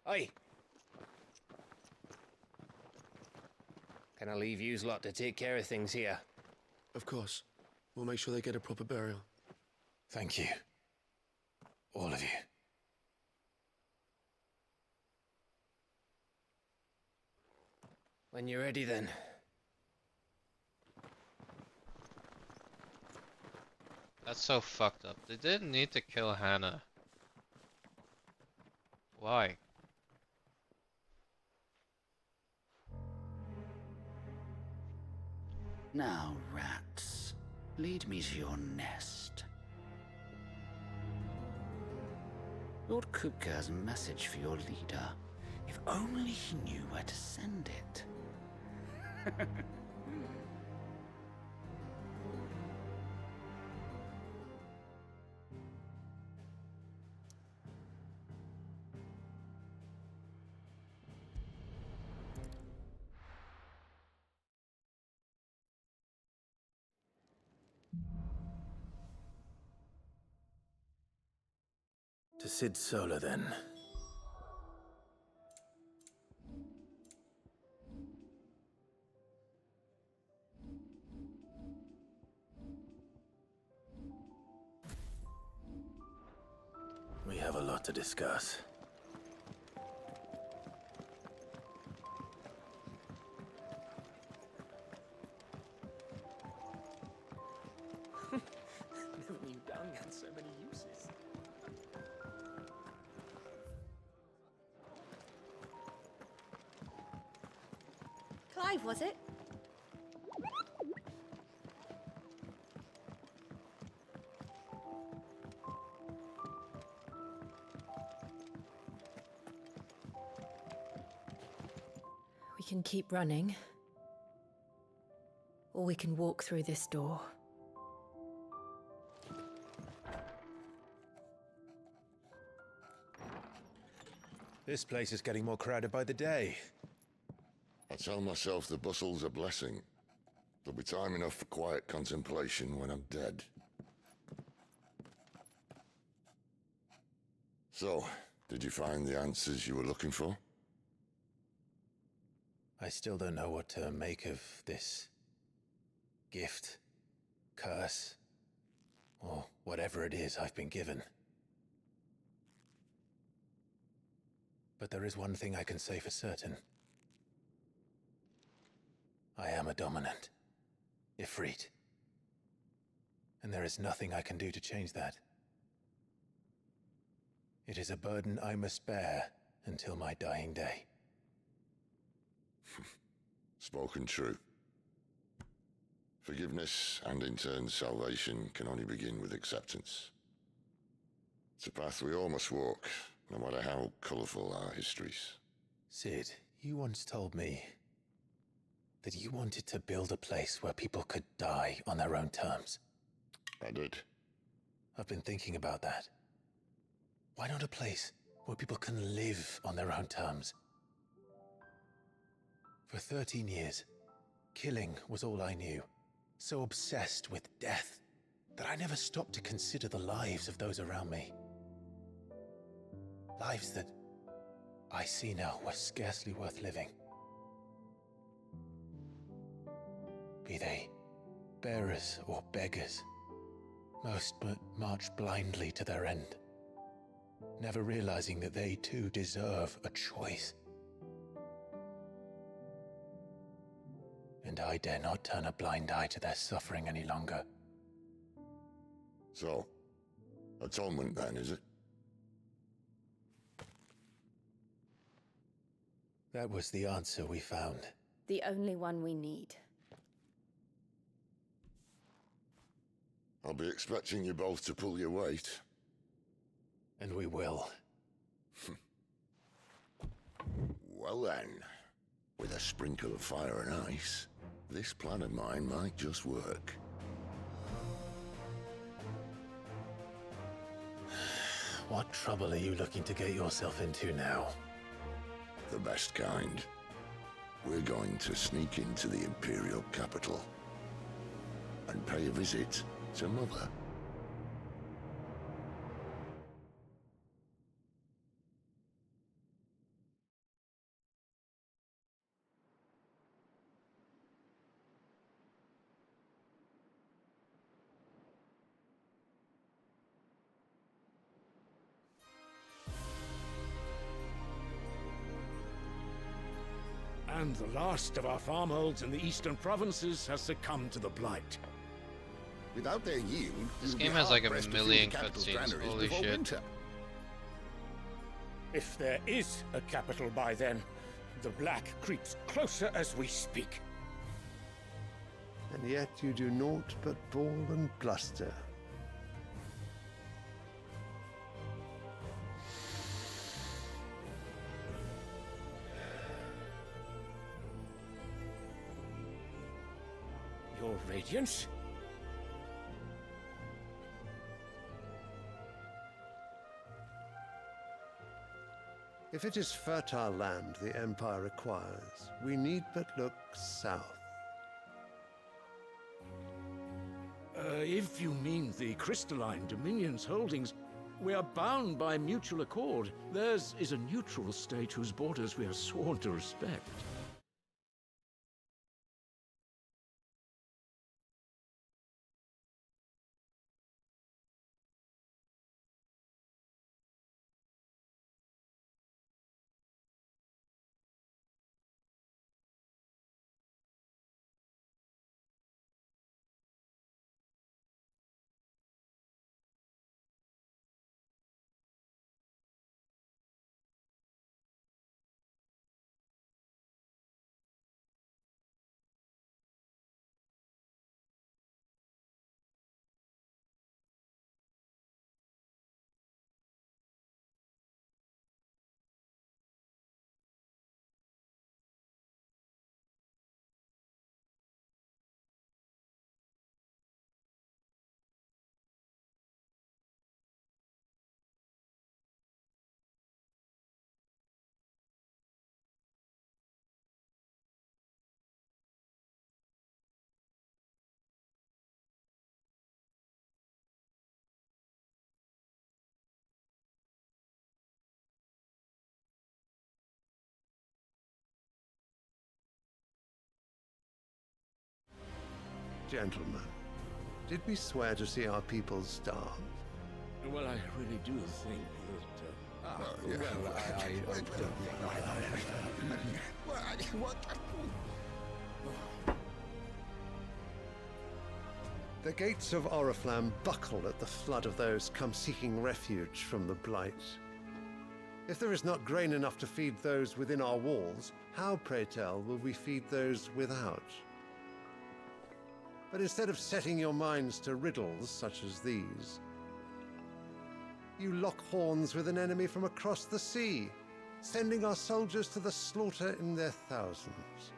Aye. Can I leave yous lot to take care of things here? Of course. We'll make sure they get a proper burial. Thank you. All of you. When you're ready, then. That's so fucked up. They didn't need to kill Hannah. Why? Now, rats, lead me to your nest. Lord Kupka has a message for your leader. If only he knew where to send it. To Sid Solar, then. We have a lot to discuss. Never knew dung had so many uses. Clive, was it? We can keep running. Or we can walk through this door. This place is getting more crowded by the day. tell myself the bustle's a blessing. There'll be time enough for quiet contemplation when I'm dead. So, did you find the answers you were looking for? I still don't know what to make of this gift, curse, or whatever it is I've been given. But there is one thing I can say for certain. I am a dominant, Ifrit. And there is nothing I can do to change that. It is a burden I must bear until my dying day. Spoken true. Forgiveness, and in turn salvation, can only begin with acceptance. It's a path we all must walk, no matter how colourful our histories. Sid, you once told me that you wanted to build a place where people could die on their own terms. I did. I've been thinking about that. Why not a place where people can live on their own terms? For 13 years, killing was all I knew. So obsessed with death that I never stopped to consider the lives of those around me. Lives that I see now were scarcely worth living. Be they bearers or beggars, most march blindly to their end, never realizing that they too deserve a choice. And I dare not turn a blind eye to their suffering any longer. So, atonement then, is it? That was the answer we found. The only one we need. I'll be expecting you both to pull your weight. And we will. Well then, with a sprinkle of fire and ice, this plan of mine might just work. What trouble are you looking to get yourself into now? The best kind. We're going to sneak into the Imperial capital and pay a visit to Mother. And the last of our farmholds in the eastern provinces has succumbed to the blight. Without their yield, This you'll game be has like a hard-pressed to fill million the capital's cutscenes. granaries Holy before shit. winter. If there is a capital by then, the black creeps closer as we speak. And yet you do naught but bawl and bluster. Your Radiance? If it is fertile land the Empire requires, we need but look south. If you mean the crystalline Dominion's holdings, we are bound by mutual accord. Theirs is a neutral state whose borders we are sworn to respect. Gentlemen, did we swear to see our people starve? Well, I really do think The gates of Oriflamme buckle at the flood of those come seeking refuge from the Blight. If there is not grain enough to feed those within our walls, how, pray tell, will we feed those without? But instead of setting your minds to riddles such as these, you lock horns with an enemy from across the sea, sending our soldiers to the slaughter in their thousands.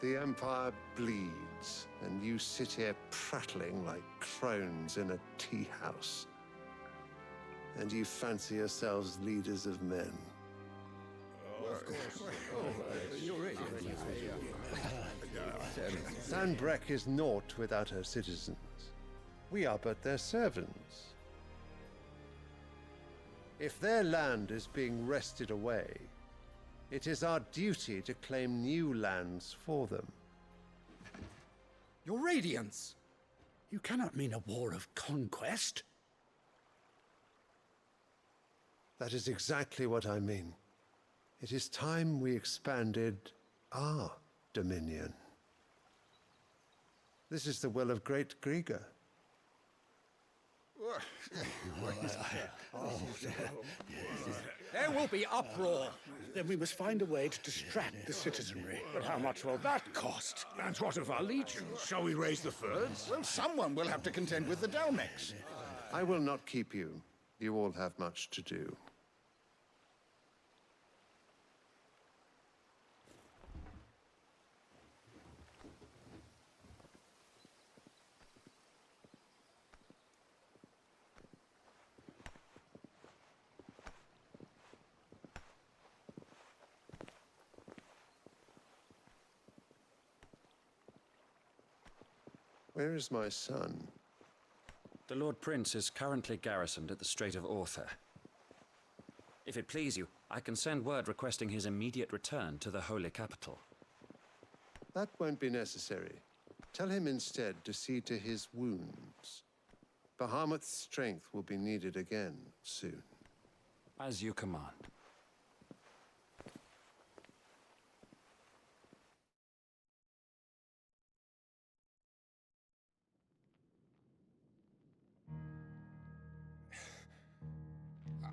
The Empire bleeds, and you sit here prattling like crones in a tea house. And you fancy yourselves leaders of men. Sanbreque is naught without her citizens. We are but their servants. If their land is being wrested away, it is our duty to claim new lands for them. Your Radiance! You cannot mean a war of conquest. That is exactly what I mean. It is time we expanded our dominion. This is the will of great Grieger. There will be uproar. Then we must find a way to distract the citizenry. But how much will that cost? And what of our legions? Shall we raise the furs? Well, someone will have to contend with the Dalmex. I will not keep you. You all have much to do. Where is my son? The Lord Prince is currently garrisoned at the Strait of Arthur. If it please you, I can send word requesting his immediate return to the Holy Capital. That won't be necessary. Tell him instead to see to his wounds. Bahamut's strength will be needed again soon. As you command.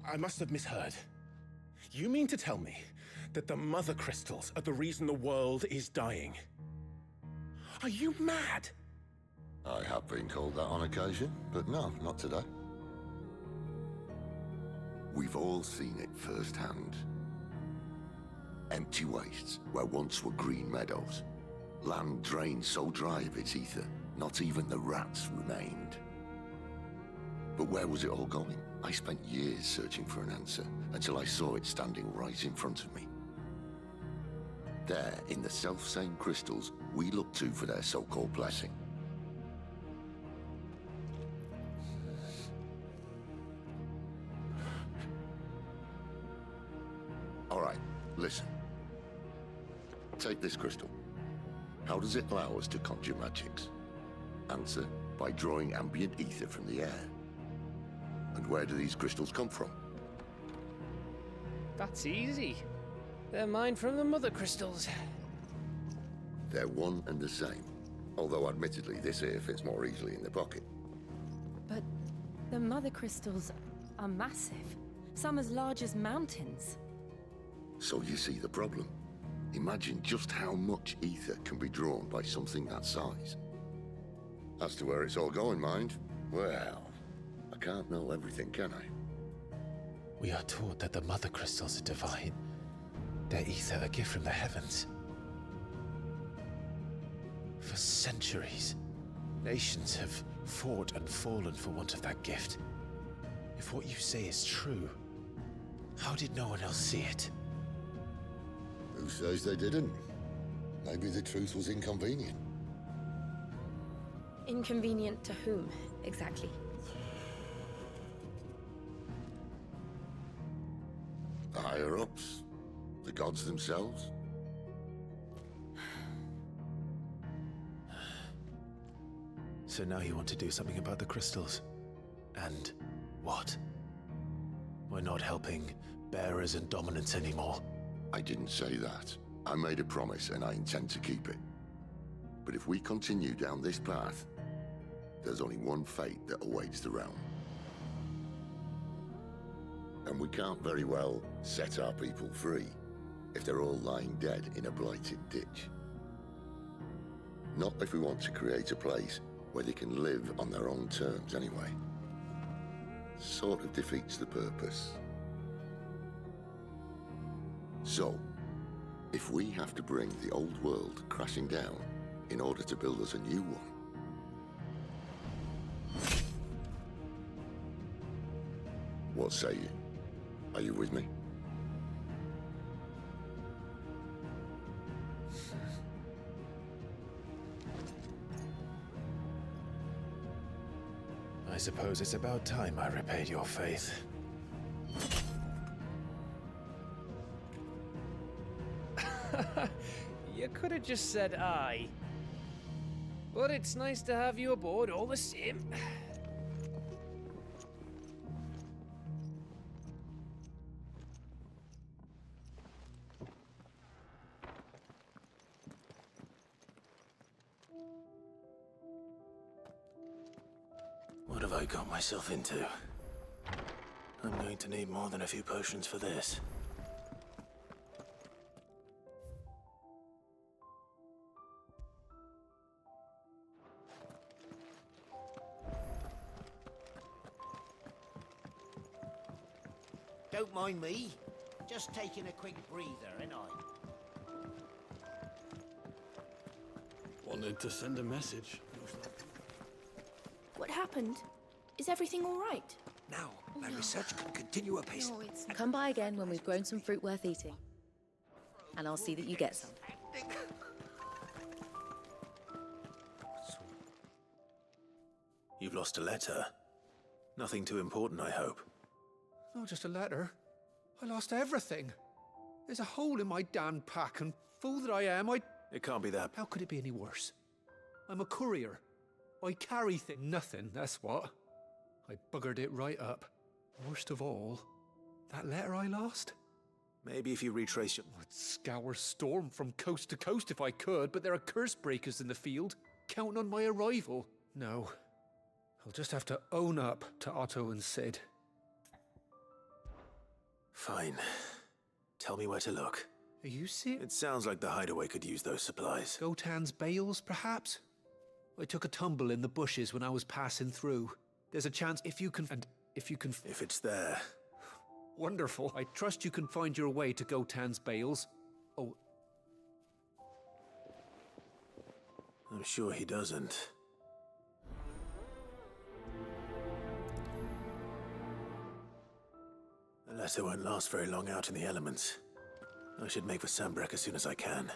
I must have misheard. You mean to tell me that the Mother Crystals are the reason the world is dying? Are you mad? I have been called that on occasion, but no, not today. We've all seen it firsthand. Empty wastes where once were green meadows. Land drained so dry of its ether, not even the rats remained. But where was it all going? I spent years searching for an answer, until I saw it standing right in front of me. There, in the self-same crystals we look to for their so-called blessing. All right, listen. Take this crystal. How does it allow us to conjure magics? Answer, by drawing ambient ether from the air. And where do these crystals come from? That's easy. They're mined from the Mother Crystals. They're one and the same. Although admittedly, this here fits more easily in the pocket. But the Mother Crystals are massive. Some as large as mountains. So you see the problem. Imagine just how much ether can be drawn by something that size. As to where it's all going, mind, well, I can't know everything, can I? We are taught that the Mother Crystals are divine. Their ether a gift from the heavens. For centuries, nations have fought and fallen for want of that gift. If what you say is true, how did no one else see it? Who says they didn't? Maybe the truth was inconvenient. Inconvenient to whom, exactly? The higher-ups? The gods themselves? So now you want to do something about the crystals. And what? We're not helping bearers and dominants anymore. I didn't say that. I made a promise and I intend to keep it. But if we continue down this path, there's only one fate that awaits the realm. And we can't very well set our people free if they're all lying dead in a blighted ditch. Not if we want to create a place where they can live on their own terms anyway. Sort of defeats the purpose. So, if we have to bring the old world crashing down in order to build us a new one, what say you? Are you with me? I suppose it's about time I repaid your faith. You could have just said aye. But it's nice to have you aboard all the same. What have I got myself into? I'm going to need more than a few potions for this. Don't mind me. Just taking a quick breather, ain't I? Wanted to send a message. What happened? Is everything all right? Now, my research can continue apace. No, it's Come by again when we've grown some fruit worth eating. And I'll see that you get some. You've lost a letter. Nothing too important, I hope. Not just a letter. I lost everything. There's a hole in my damn pack, and fool that I am, It can't be that. How could it be any worse? I'm a courier. I carry things. Nothing, that's what. I buggered it right up. Worst of all, that letter I lost? Maybe if you retrace your... I'd scour Storm from coast to coast if I could, but there are curse breakers in the field, counting on my arrival. No. I'll just have to own up to Otto and Sid. Fine. Tell me where to look. Are you serious? It sounds like the hideaway could use those supplies. Gotan's bales, perhaps? I took a tumble in the bushes when I was passing through. There's a chance if you can... If it's there. Wonderful. I trust you can find your way to Gotan's bales. Oh. I'm sure he doesn't. The letter won't last very long out in the elements. I should make for Sambrek as soon as I can.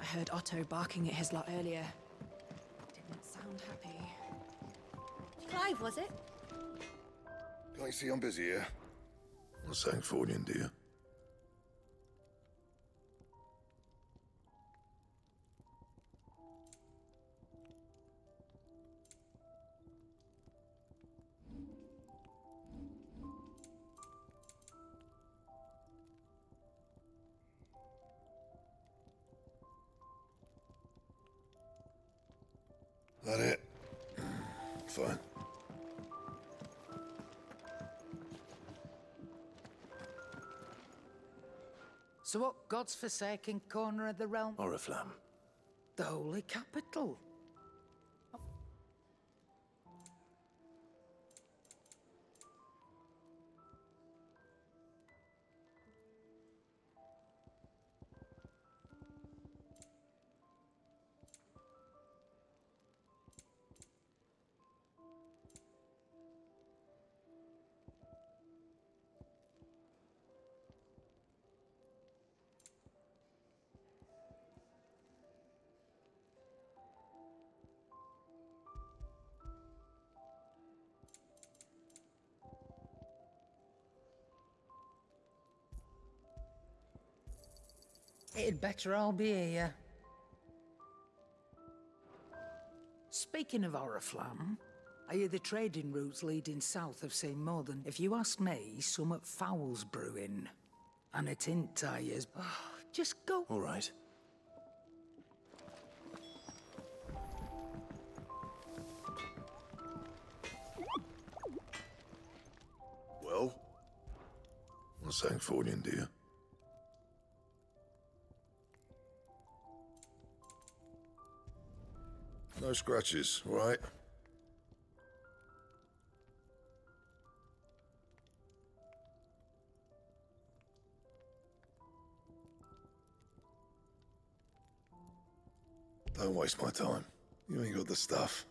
I heard Otto barking at his lot earlier. Didn't sound happy. Clive, was it? Can't you see I'm busy here? Not saying Fornian, do you? That it? Fine. So what God's forsaken corner of the realm? Oriflamme. The Holy Capital. It'd better all be here. Speaking of Oriflamme, I hear the trading routes leading south have seen more than, if you ask me, somewhat foul's brewing. And a tint tires. Just go. All right. Well? What's that for you, dear? No scratches, all right? Don't waste my time. You ain't got the stuff.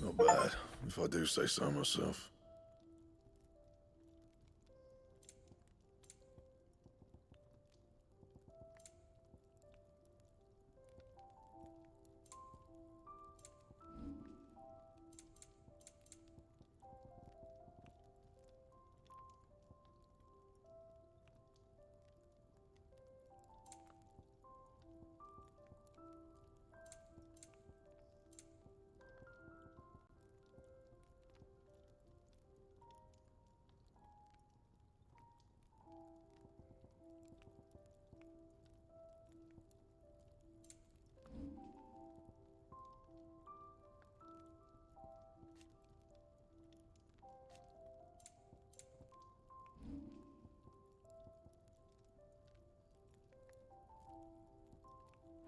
Not bad, if I do say so myself.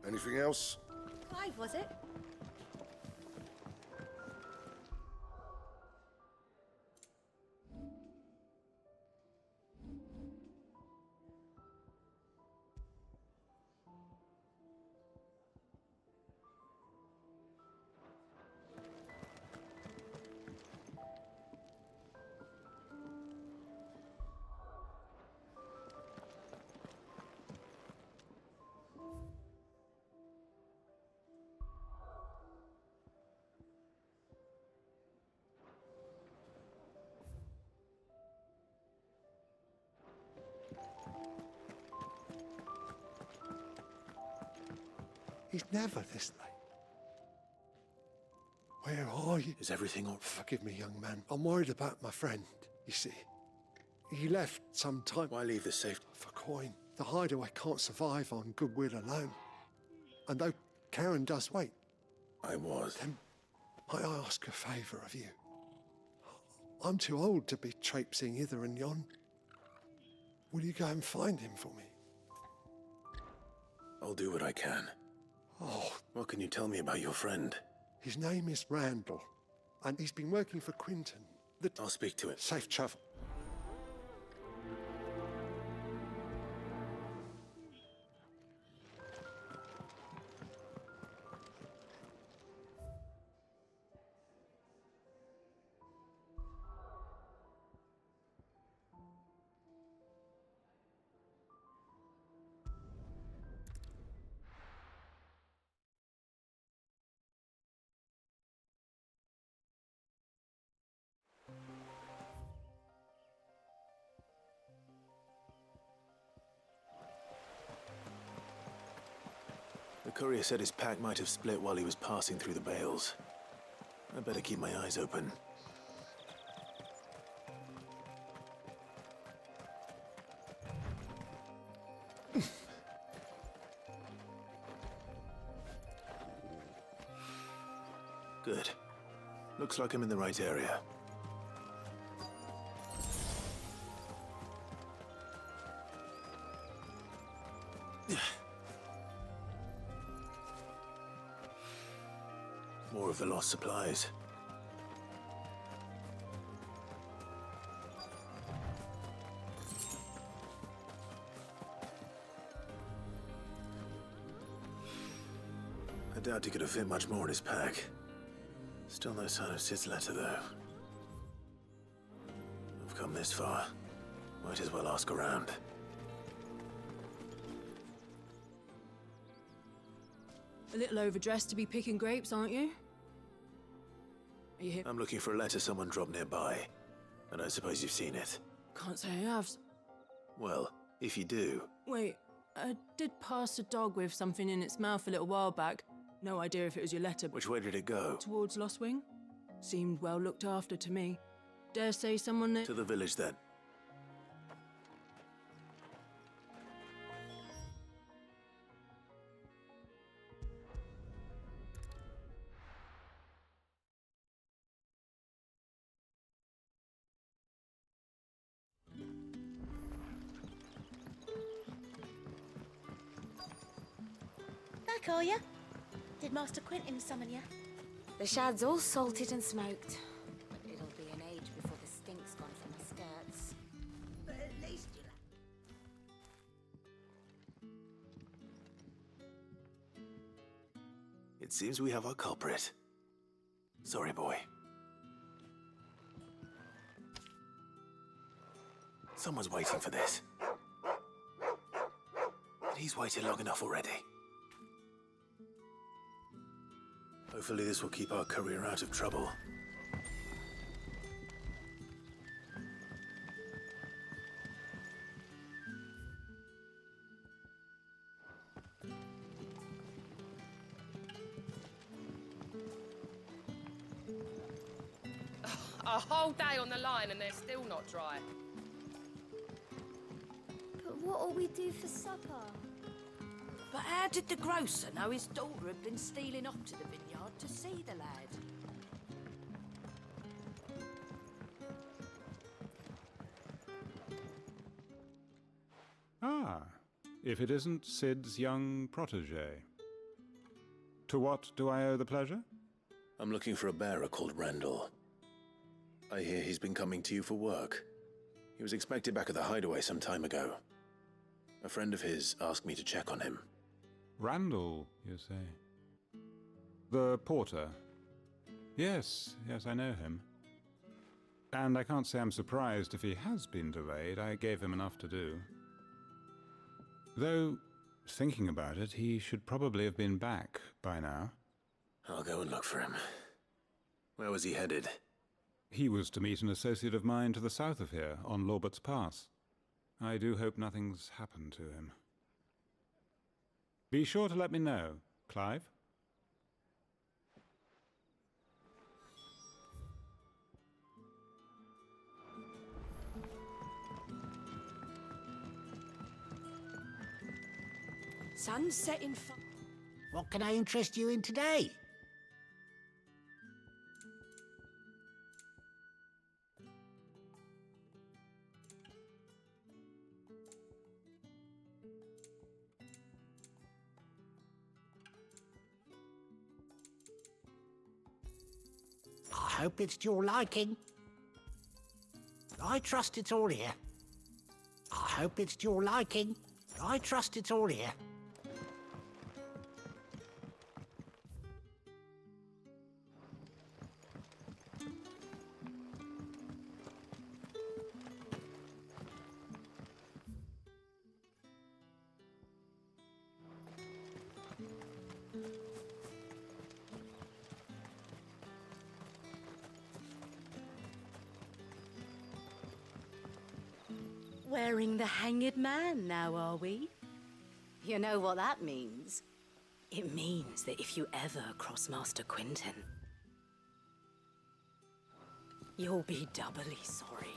Anything else? Clive, was it? He's never this late. Where are you? Is everything all... Forgive me, young man. I'm worried about my friend, you see. He left some time... Why leave the safe... For coin. The hideaway can't survive on goodwill alone. And though Karen does wait... I was. Then might I ask a favour of you? I'm too old to be traipsing hither and yon. Will you go and find him for me? I'll do what I can. Oh. What can you tell me about your friend? His name is Randall, and he's been working for Quinton. I'll speak to him. Safe travel. The courier said his pack might have split while he was passing through the bales. I better keep my eyes open. Good. Looks like I'm in the right area. More of the lost supplies. I doubt he could have fit much more in his pack. Still no sign of Sid's letter, though. I've come this far. Might as well ask around. A little overdressed to be picking grapes, aren't you? Are you here? I'm looking for a letter someone dropped nearby. I don't suppose you've seen it. Can't say I have. Well, if you do... Wait, I did pass a dog with something in its mouth a little while back. No idea if it was your letter. Which way did it go? Towards Lost Wing. Seemed well looked after to me. Dare say someone that... To the village, then. Back, are ya? Did Master Quentin summon ya? The shad's all salted and smoked. But it'll be an age before the stink's gone from my skirts. But at least you... It seems we have our culprit. Sorry, boy. Someone's waiting for this. And he's waited long enough already. Hopefully this will keep our courier out of trouble. A whole day on the line and they're still not dry. But what'll we do for supper? But how did the grocer know his daughter had been stealing off to the vineyard to see the lad? Ah, if it isn't Sid's young protege. To what do I owe the pleasure? I'm looking for a bearer called Randall. I hear he's been coming to you for work. He was expected back at the hideaway some time ago. A friend of his asked me to check on him. Randall, you say? The porter? Yes, I know him. And I can't say I'm surprised if he has been delayed. I gave him enough to do. Though, thinking about it, he should probably have been back by now. I'll go and look for him. Where was he headed? He was to meet an associate of mine to the south of here, on Lorbert's Pass. I do hope nothing's happened to him. Be sure to let me know, Clive. Sun's setting What can I interest you in today? I hope it's to your liking. I trust it's all here. I hope it's to your liking. I trust it's all here. Wearing the hanged man now, are we? You know what that means? It means that if you ever cross Master Quentin, you'll be doubly sorry.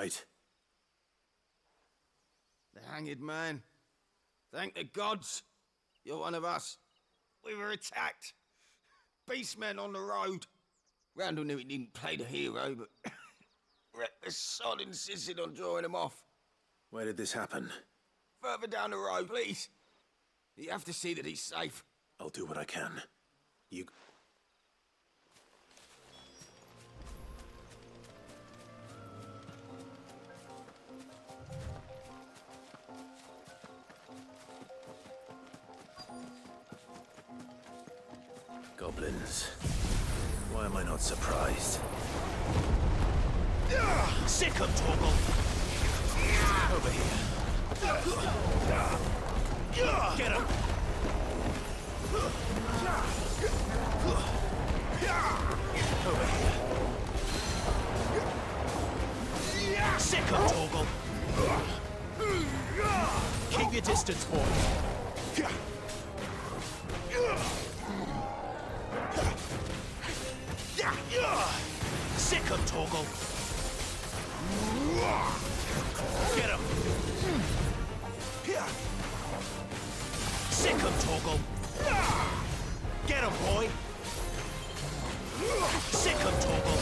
right? The Hanged Man. Thank the gods. You're one of us. We were attacked. Beastmen on the road. Randall knew he didn't play the hero, but reckless sod insisted on drawing him off. Where did this happen? Further down the road, please. You have to see that he's safe. I'll do what I can. You... Goblins. Why am I not surprised? Sick of Torgal! Over here. Get him! Over here. Sick of Torgal! Keep your distance, boy. Sick of Torgal! Get him! Sick of Torgal! Get him, boy! Sick of Torgal!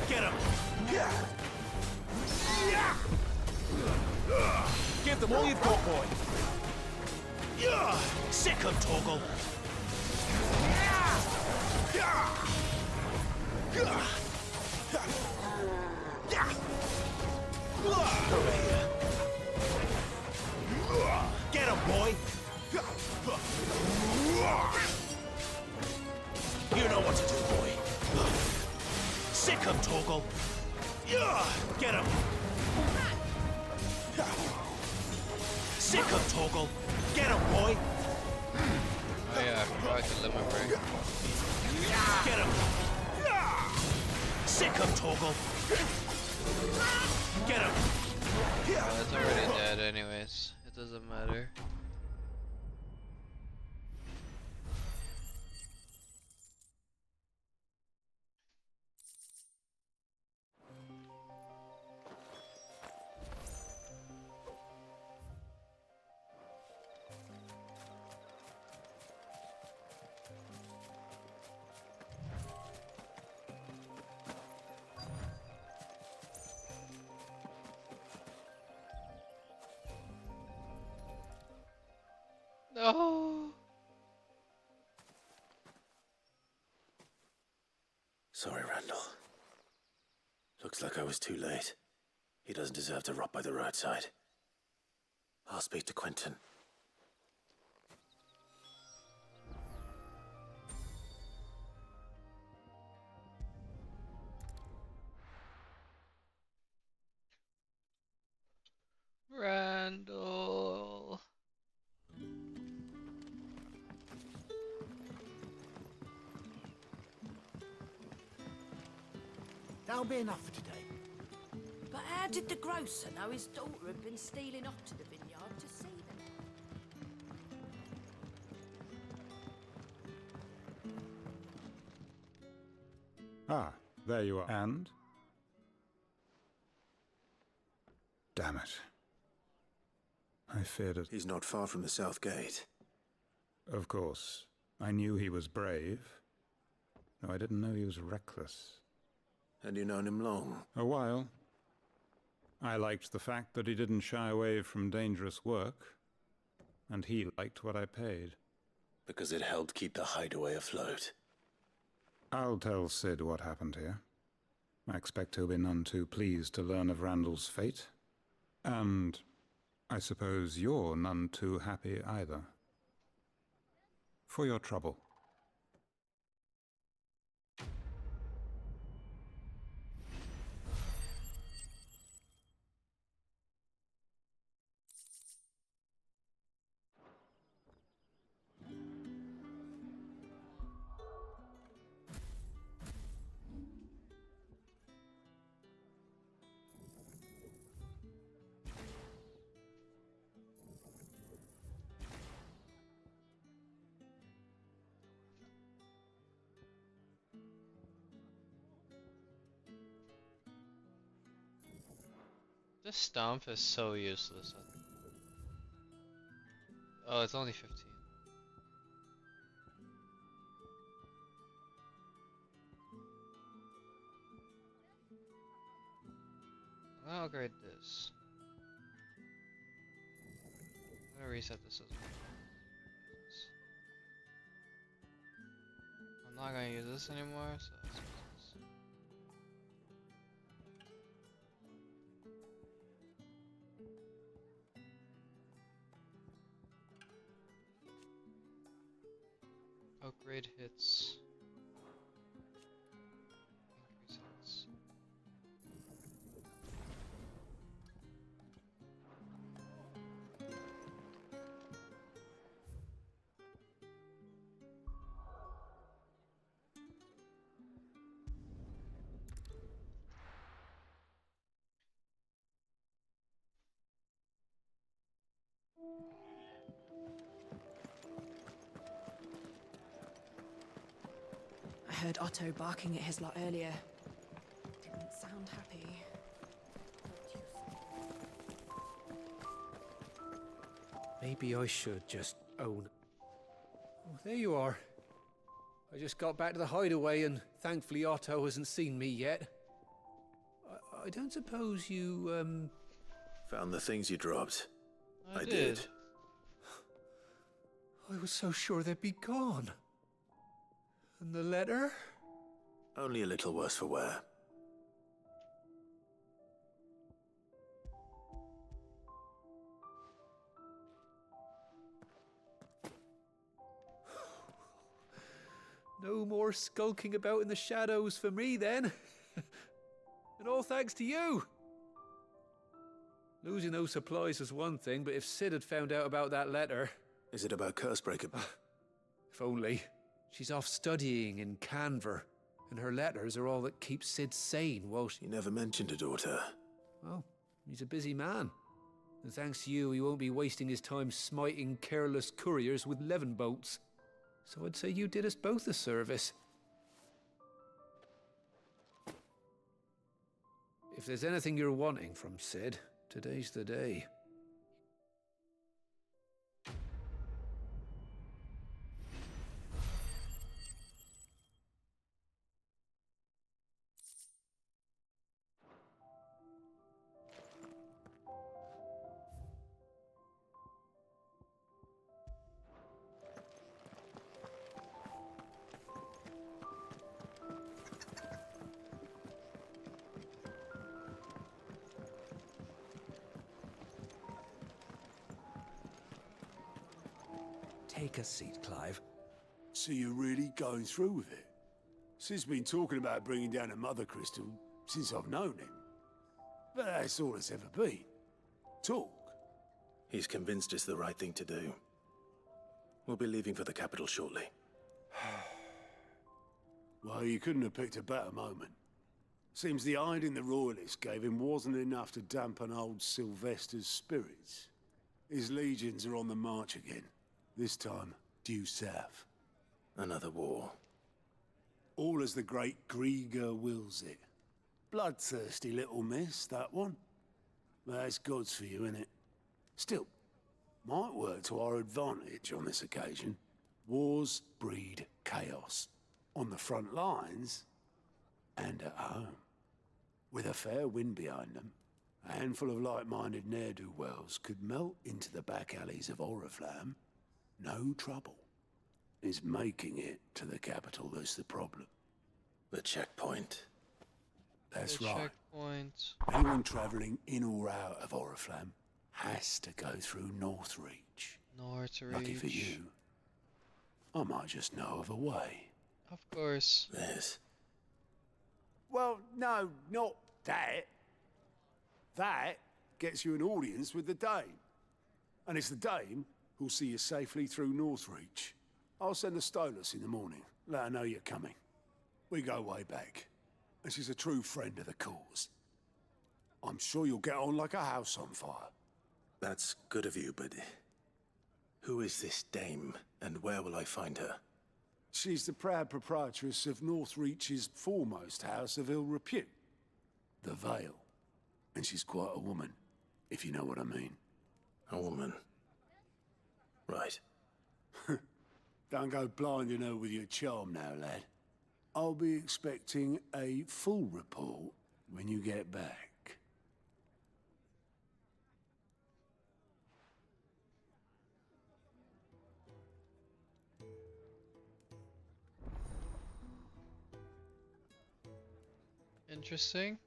Get him! Give them all you've got, boy! Sick of Torgal! Over here. Get him, boy! You know what to do, boy. Sick of Torgal! Get him! Sick of Torgal! Get him, boy! Oh yeah, I forgot to limit break. Get him! Sick of Torgal! Get him! Oh, it's already dead anyways. It doesn't matter. No. Sorry, Randall. Looks like I was too late. He doesn't deserve to rot by the roadside. I'll speak to Quentin. Randall. That'll be enough for today. But how did the grocer know his daughter had been stealing off to the vineyard to see them? Ah, there you are. And? Damn it. I feared it. He's not far from the south gate. Of course. I knew he was brave. No, I didn't know he was reckless. And you known him long? A while. I liked the fact that he didn't shy away from dangerous work. And he liked what I paid. Because it helped keep the hideaway afloat. I'll tell Sid what happened here. I expect he'll be none too pleased to learn of Randall's fate. And I suppose you're none too happy either. For your trouble. This stomp is so useless. Oh, it's only 15. I'll upgrade this. I'm gonna reset this as well. I'm not gonna use this anymore, so let's use this. Upgrade hits. Increase hits. I heard Otto barking at his lot earlier. Didn't sound happy. Maybe I should just own... Oh, there you are. I just got back to the hideaway and thankfully Otto hasn't seen me yet. I don't suppose you, Found the things you dropped. I did. I was so sure they'd be gone. And the letter? Only a little worse for wear. No more skulking about in the shadows for me then. And all thanks to you. Losing those supplies was one thing, but if Sid had found out about that letter... Is it about Cursebreaker? If only. She's off studying in Canver, and her letters are all that keep Sid sane while she... He never mentioned a daughter. Well, he's a busy man. And thanks to you, he won't be wasting his time smiting careless couriers with levin bolts. So I'd say you did us both a service. If there's anything you're wanting from Sid, today's the day. Take a seat, Clive. So you're really going through with it? Sid's been talking about bringing down a mother crystal since I've known him. But that's all it's ever been. Talk. He's convinced it's the right thing to do. We'll be leaving for the capital shortly. Well, you couldn't have picked a better moment. Seems the hiding the royalists gave him wasn't enough to dampen old Sylvester's spirits. His legions are on the march again. This time, due south. Another war. All as the great Grieger wills it. Bloodthirsty little miss, that one. But that's God's for you, innit? Still, might work to our advantage on this occasion. Wars breed chaos. On the front lines, and at home. With a fair wind behind them, a handful of like-minded ne'er-do-wells could melt into the back alleys of Oriflamme. No trouble. It's making it to the capital that's the problem. The checkpoint. That's The right. checkpoint. Anyone travelling in or out of Oriflamme has to go through Northreach. Northreach. Lucky for you, I might just know of a way. Of course. Yes. Well, no, not that. That gets you an audience with the Dame. And it's the Dame who'll see you safely through Northreach. I'll send the Stolas in the morning. Let her know you're coming. We go way back. And she's a true friend of the cause. I'm sure you'll get on like a house on fire. That's good of you, but... Who is this dame, and where will I find her? She's the proud proprietress of Northreach's foremost house of ill repute. The Vale. And she's quite a woman, if you know what I mean. A woman. Right. Don't go blinding her with your charm now, lad. I'll be expecting a full report when you get back. Interesting.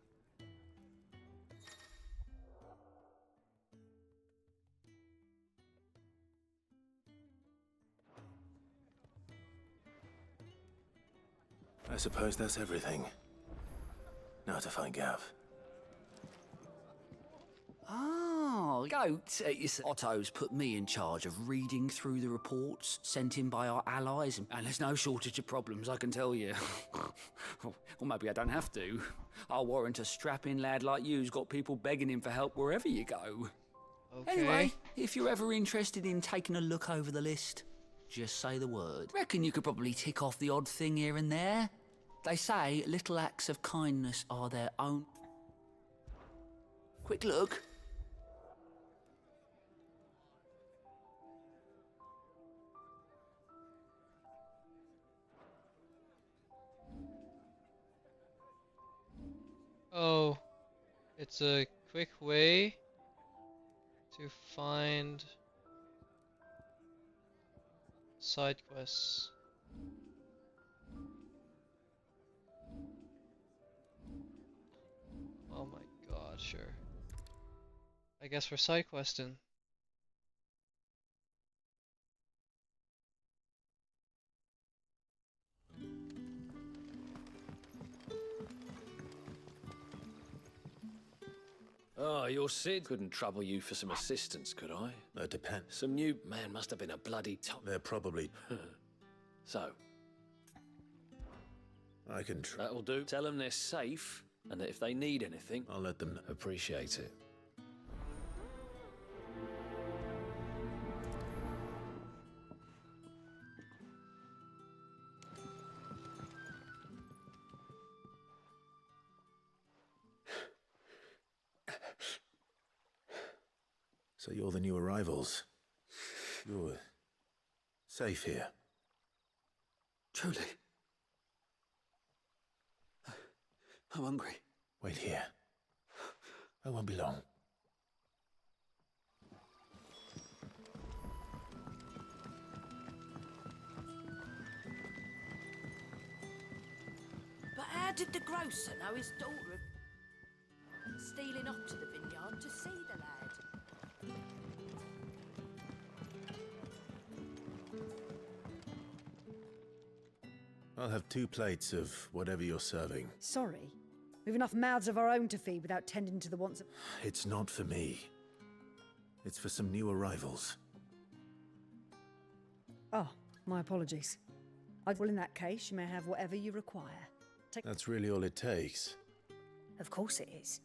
I suppose that's everything. Now to find Gav. Oh, Goat, Otto's put me in charge of reading through the reports sent in by our allies, and there's no shortage of problems, I can tell you. Or maybe I don't have to. I'll warrant a strapping lad like you's got people begging him for help wherever you go. Okay. Anyway, if you're ever interested in taking a look over the list, just say the word. Reckon you could probably tick off the odd thing here and there. They say little acts of kindness are their own. Quick look. Oh, it's a quick way to find side quests. Oh my god, sure. I guess we're side questing. Oh, you're Sid. Couldn't trouble you for some assistance, could I? That depends. Some new man must have been a bloody top. They're probably... So? I can try. That'll do. Tell them they're safe, and that if they need anything... I'll let them know. Appreciate it. So you're the new arrivals. You're safe here. Truly. I'm hungry. Wait here. I won't be long. But how did the grocer know his daughter had stealing off to the vineyard to see the lad? I'll have 2 plates of whatever you're serving. Sorry. We've enough mouths of our own to feed without tending to the wants of... It's not for me. It's for some new arrivals. Oh, my apologies. Well, in that case, you may have whatever you require. That's really all it takes. Of course it is.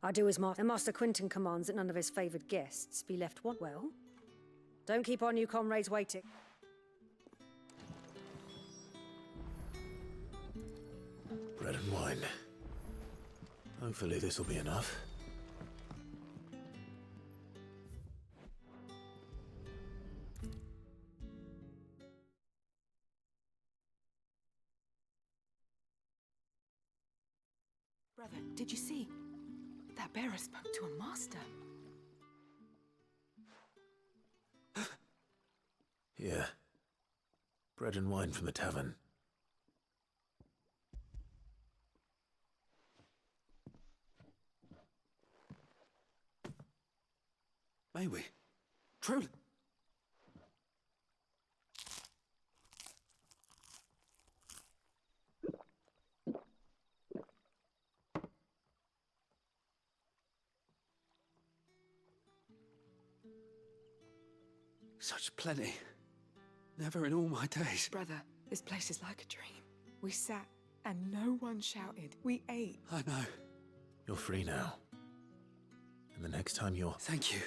I do as Master Quinton commands that none of his favoured guests be left one. Well, don't keep our new comrades waiting. Bread and wine. Hopefully this will be enough. Brother, did you see? That bearer spoke to a master. Here. Bread and wine from the tavern. May we? Truly. Such plenty. Never in all my days. Brother, this place is like a dream. We sat and no one shouted. We ate. I know. You're free now. And the next time you're... Thank you.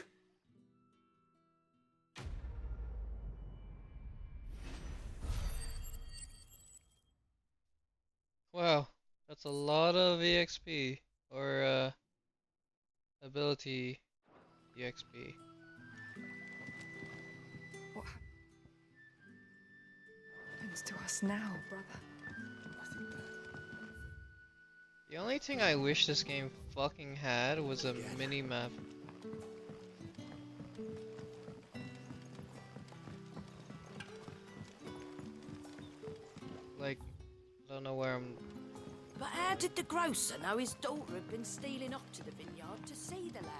Wow, that's a lot of EXP, or ability EXP. What happens to us now, brother? The only thing I wish this game fucking had was a mini map. Like, I don't know where I'm. But how did the grocer know his daughter had been stealing off to the vineyard to see the lad?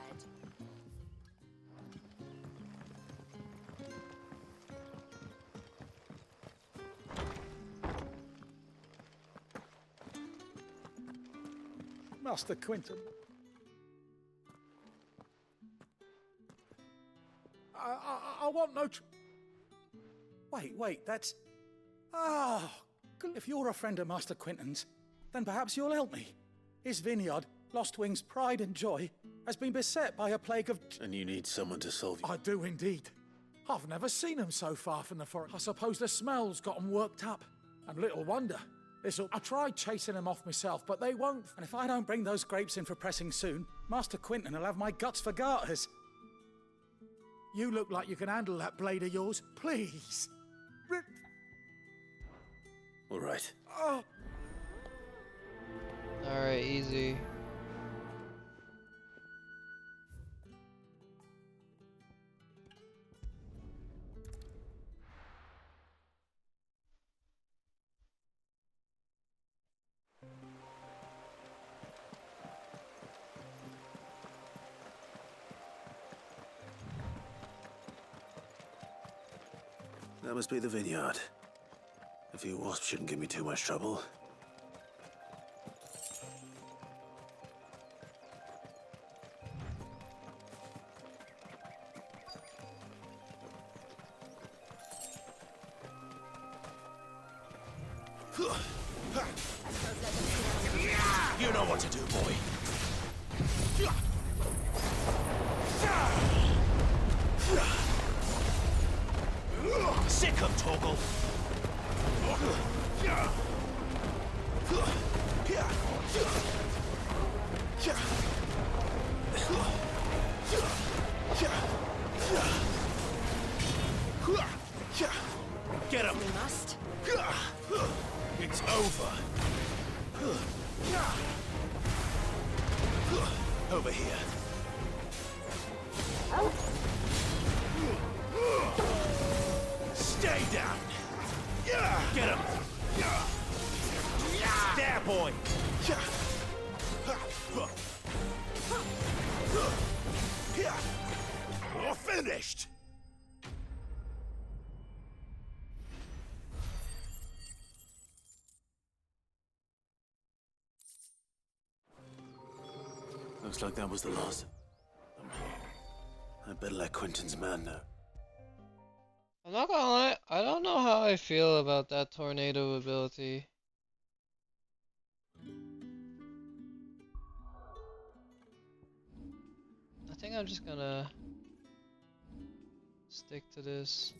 Master Quinton. I want no... Wait, that's... Ah, if you're a friend of Master Quinton's, then perhaps you'll help me. His vineyard, Lostwing's pride and joy, has been beset by a plague of... And you need someone to solve you. I do indeed. I've never seen them so far from the forest. I suppose the smell's got them worked up. And little wonder. I tried chasing them off myself, but they won't. And if I don't bring those grapes in for pressing soon, Master Quinton will have my guts for garters. You look like you can handle that blade of yours. Please. All right. Oh. Alright, easy. That must be the vineyard. A few wasps shouldn't give me too much trouble. You know what to do, boy. Sick of Torgal. Get him. We must. It's over. Over here. Stay down. Get him. There, boy. You're finished. Looks like that was the last. I better let Quentin's man know. I'm not gonna lie, I don't know how I feel about that tornado ability. I think I'm just gonna stick to this.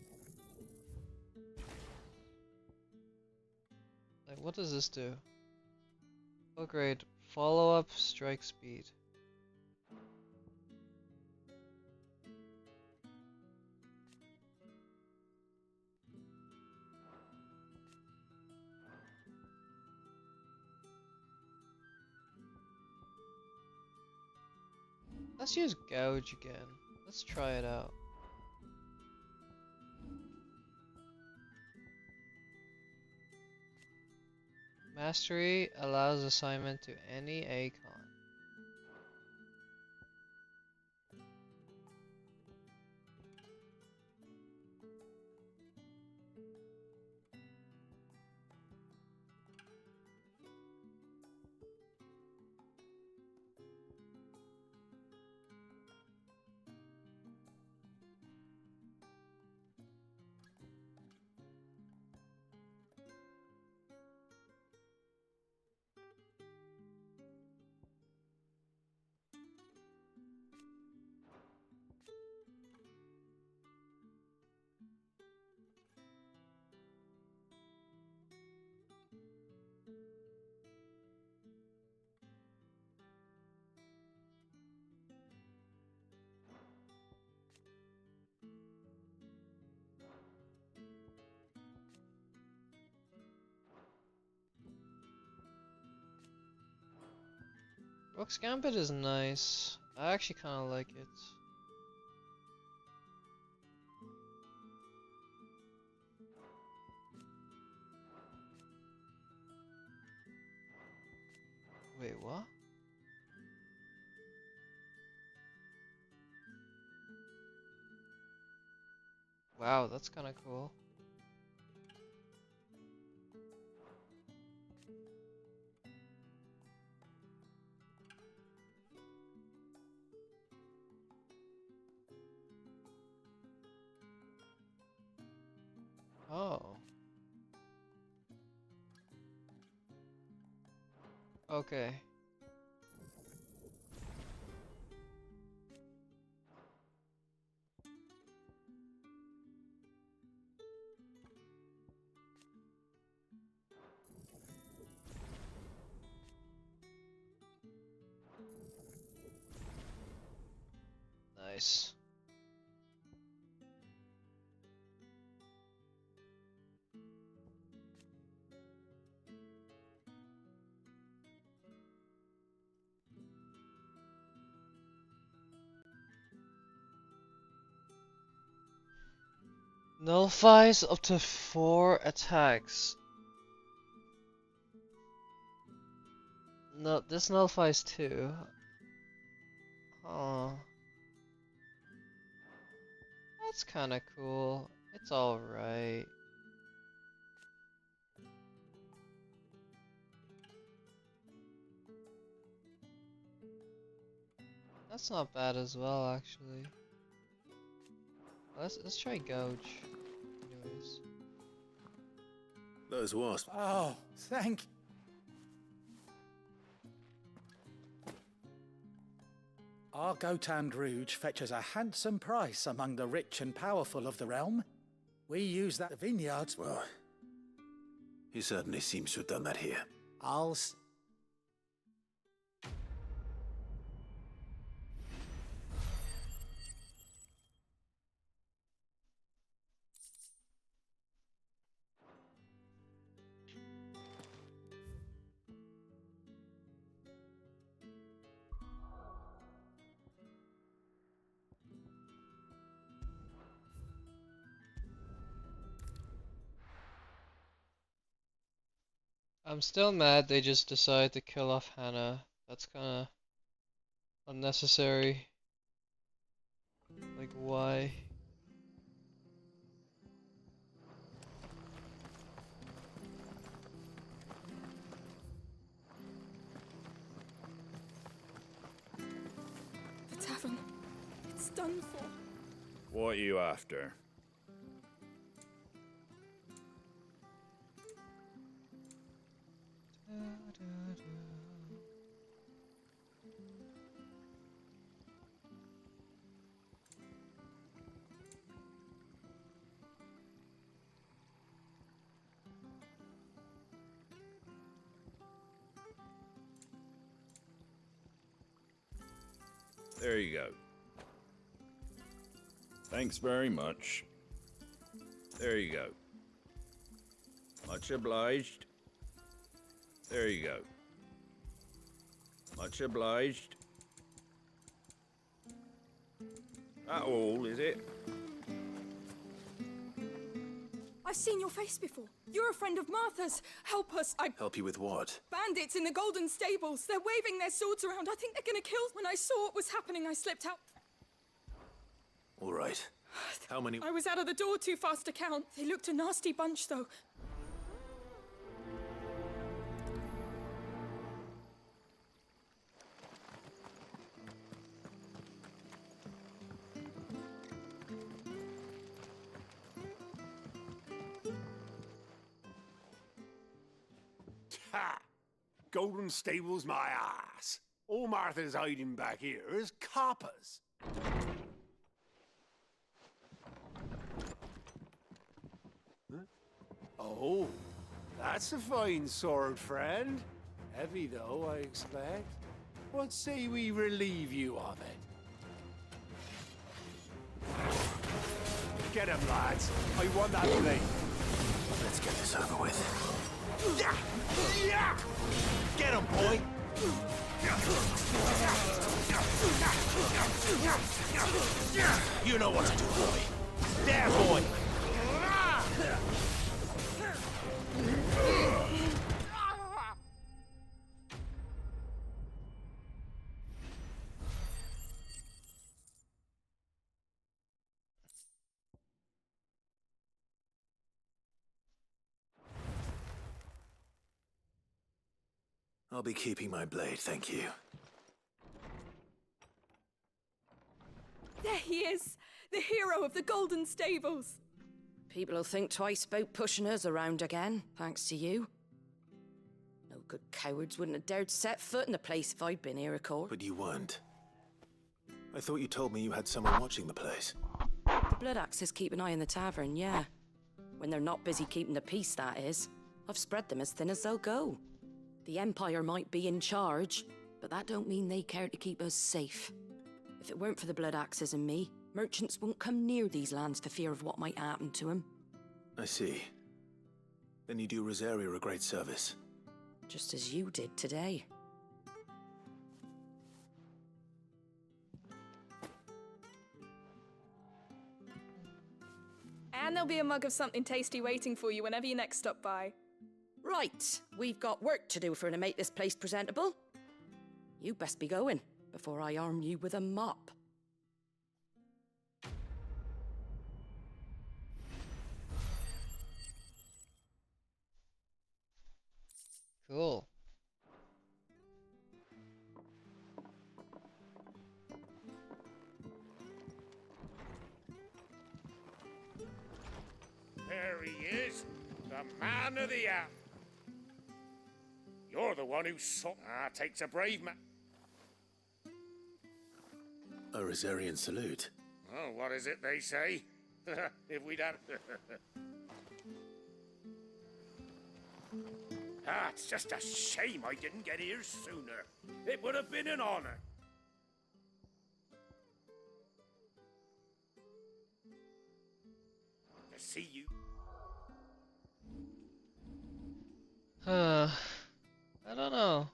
Like, what does this do? Upgrade follow-up strike speed. Let's use gouge again. Let's try it out. Mastery allows assignment to any Acon. Rook's Gambit is nice. I actually kind of like it. Wait, what? Wow, that's kind of cool. Oh. Okay. Nice. Nullifies up to 4 attacks. No, this nullifies 2. Oh. That's kinda cool. It's alright. That's not bad as well, actually. Let's try Gouge. Anyways. Those wasps. Oh, thank. Our Gotand Rouge fetches a handsome price among the rich and powerful of the realm. We use that vineyards. Well, he certainly seems to have done that here. I'm still mad they just decided to kill off Hannah. That's kinda unnecessary. Like, why? The tavern. It's done for. What are you after? There you go. Thanks very much. There you go. Much obliged. There you go. Much obliged. That all, is it? I've seen your face before. You're a friend of Martha's. Help us. Help you with what? Bandits in the Golden Stables. They're waving their swords around. I think they're gonna kill. When I saw what was happening, I slipped out. All right. How many? I was out of the door too fast to count. They looked a nasty bunch, though. Ha! Golden Stables, my ass. All Martha's hiding back here is coppers. Huh? Oh, that's a fine sword, friend. Heavy, though, I expect. What say we relieve you of it? Get him, lads. I want that blade. Let's get this over with. Yeah! Yeah! Get him, boy! You know what to do, boy. There, boy. I'll be keeping my blade, thank you. There he is! The hero of the Golden Stables! People will think twice about pushing us around again, thanks to you. No good cowards wouldn't have dared set foot in the place if I'd been here, of course. But you weren't. I thought you told me you had someone watching the place. The Blood Axes keep an eye on the tavern, yeah. When they're not busy keeping the peace, that is. I've spread them as thin as they'll go. The Empire might be in charge, but that don't mean they care to keep us safe. If it weren't for the Blood Axes and me, merchants won't come near these lands for fear of what might happen to them. I see. Then you do Rosaria a great service. Just as you did today. And there'll be a mug of something tasty waiting for you whenever you next stop by. Right, we've got work to do for to make this place presentable. You best be going, before I arm you with a mop. Cool. There he is, the man of the hour. You're the one who takes a brave man. A Rosarian salute. Oh, what is it they say? If we'd had... it's just a shame I didn't get here sooner. It would have been an honor. To see you. I don't know.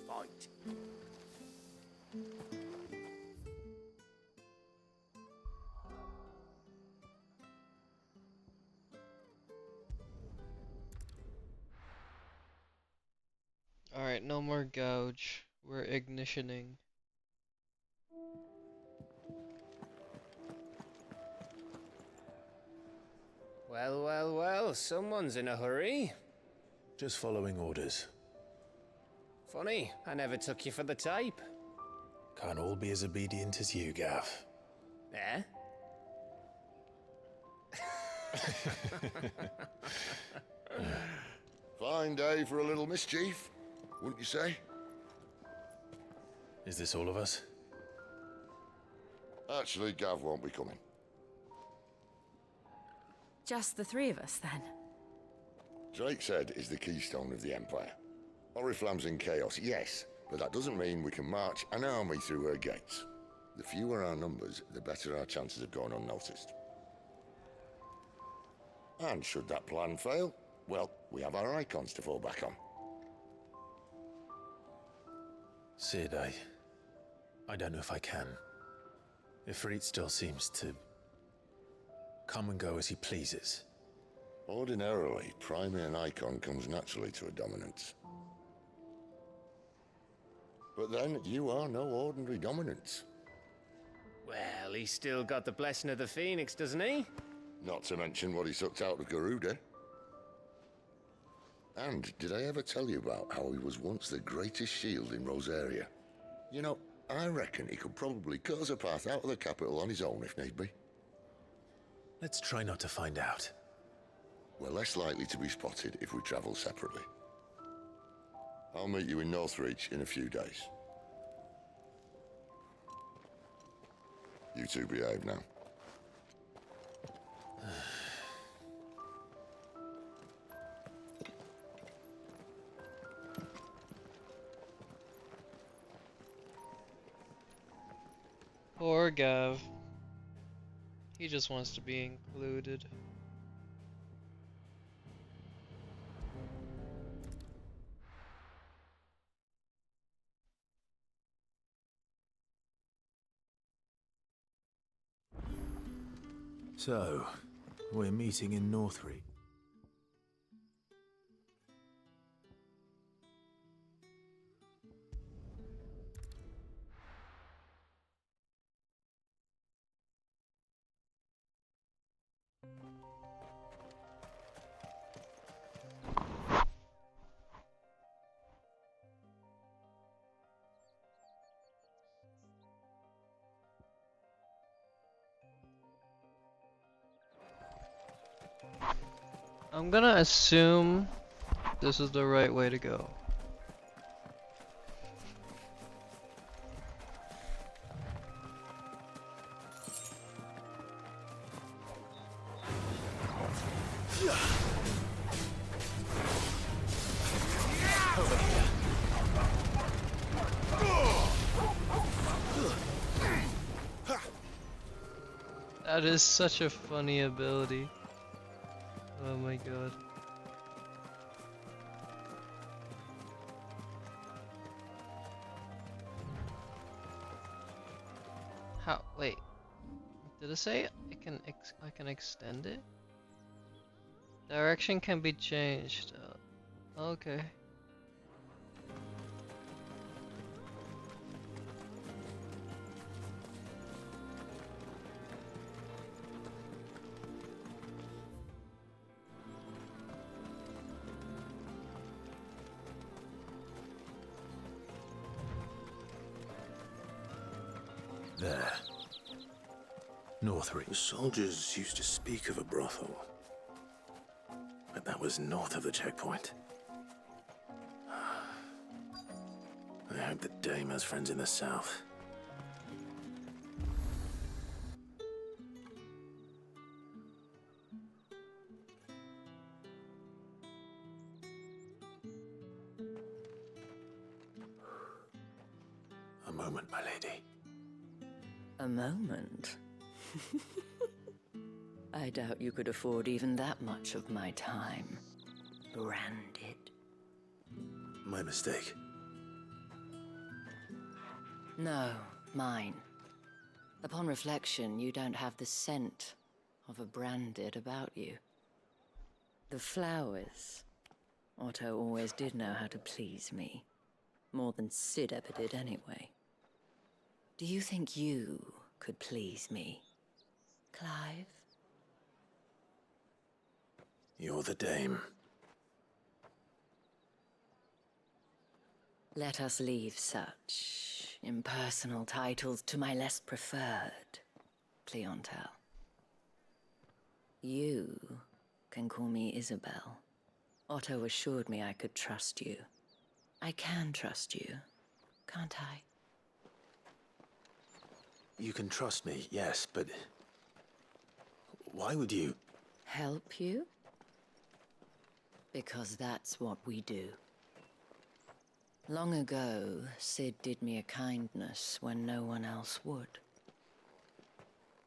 Fight. Alright, no more gouge. We're ignitioning. Well, well, well, someone's in a hurry. Just following orders. Funny, I never took you for the type. Can't all be as obedient as you, Gav. Eh? Fine day for a little mischief, wouldn't you say? Is this all of us? Actually, Gav won't be coming. Just the three of us, then? Drake's Head is the keystone of the Empire. Oriflamme's in chaos, yes, but that doesn't mean we can march an army through her gates. The fewer our numbers, the better our chances of going unnoticed. And should that plan fail, well, we have our icons to fall back on. Sid, I don't know if I can. Ifrit still seems to come and go as he pleases. Ordinarily, priming an icon comes naturally to a dominance. But then, you are no ordinary dominance. Well, he's still got the blessing of the Phoenix, doesn't he? Not to mention what he sucked out of Garuda. And did I ever tell you about how he was once the greatest shield in Rosaria? You know, I reckon he could probably cut us a path out of the capital on his own if need be. Let's try not to find out. We're less likely to be spotted if we travel separately. I'll meet you in Northreach in a few days. You two behave now. Poor Gav. He just wants to be included. So, we're meeting in Northreach. I'm gonna assume this is the right way to go. That is such a funny ability. Oh my god. How? Wait. Did it say I can extend it? Direction can be changed. Okay. There. Northreach. The soldiers used to speak of a brothel, but that was north of the checkpoint. I hope the dame has friends in the south. A moment, my lady. A moment? I doubt you could afford even that much of my time. Branded. My mistake. No, mine. Upon reflection, you don't have the scent of a branded about you. The flowers. Otto always did know how to please me. More than Sid ever did anyway. Do you think you could please me, Clive? You're the dame. Let us leave such impersonal titles to my less preferred clientele. You can call me Isabel. Otto assured me I could trust you. I can trust you, can't I? You can trust me, yes, but why would you? Help you? Because that's what we do. Long ago, Sid did me a kindness when no one else would.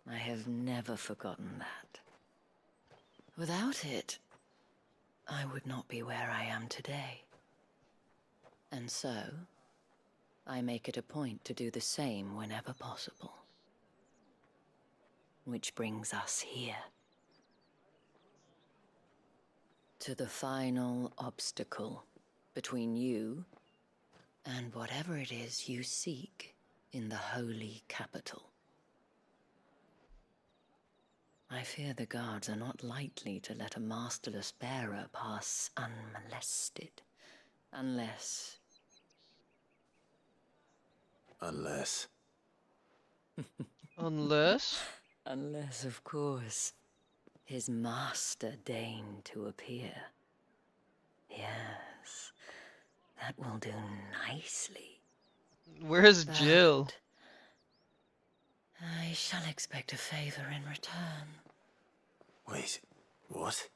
I have never forgotten that. Without it, I would not be where I am today. And so, I make it a point to do the same whenever possible. Which brings us here. To the final obstacle between you and whatever it is you seek in the holy capital. I fear the guards are not likely to let a masterless bearer pass unmolested. Unless... Unless... Unless? Unless, of course, his master deigned to appear. Yes, that will do nicely. Where's But Jill? I shall expect a favor in return. Wait, what?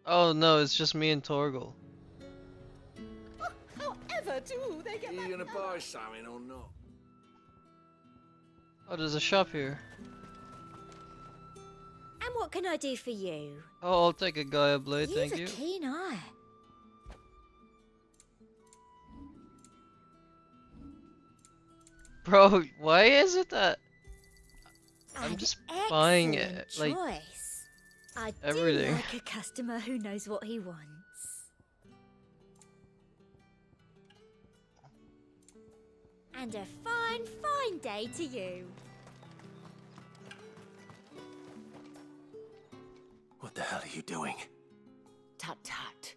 Oh no, it's just me and Torgal. However do they get Are that you gonna number? buy something or not? Oh, there's a shop here. And what can I do for you? Oh, I'll take a Gaia blade, You've thank a you. keen eye. Bro, why is it that I'm An just buying excellent it, like choice. I everything. do like a customer who knows what he wants. And a fine, fine day to you. What the hell are you doing? Tut tut.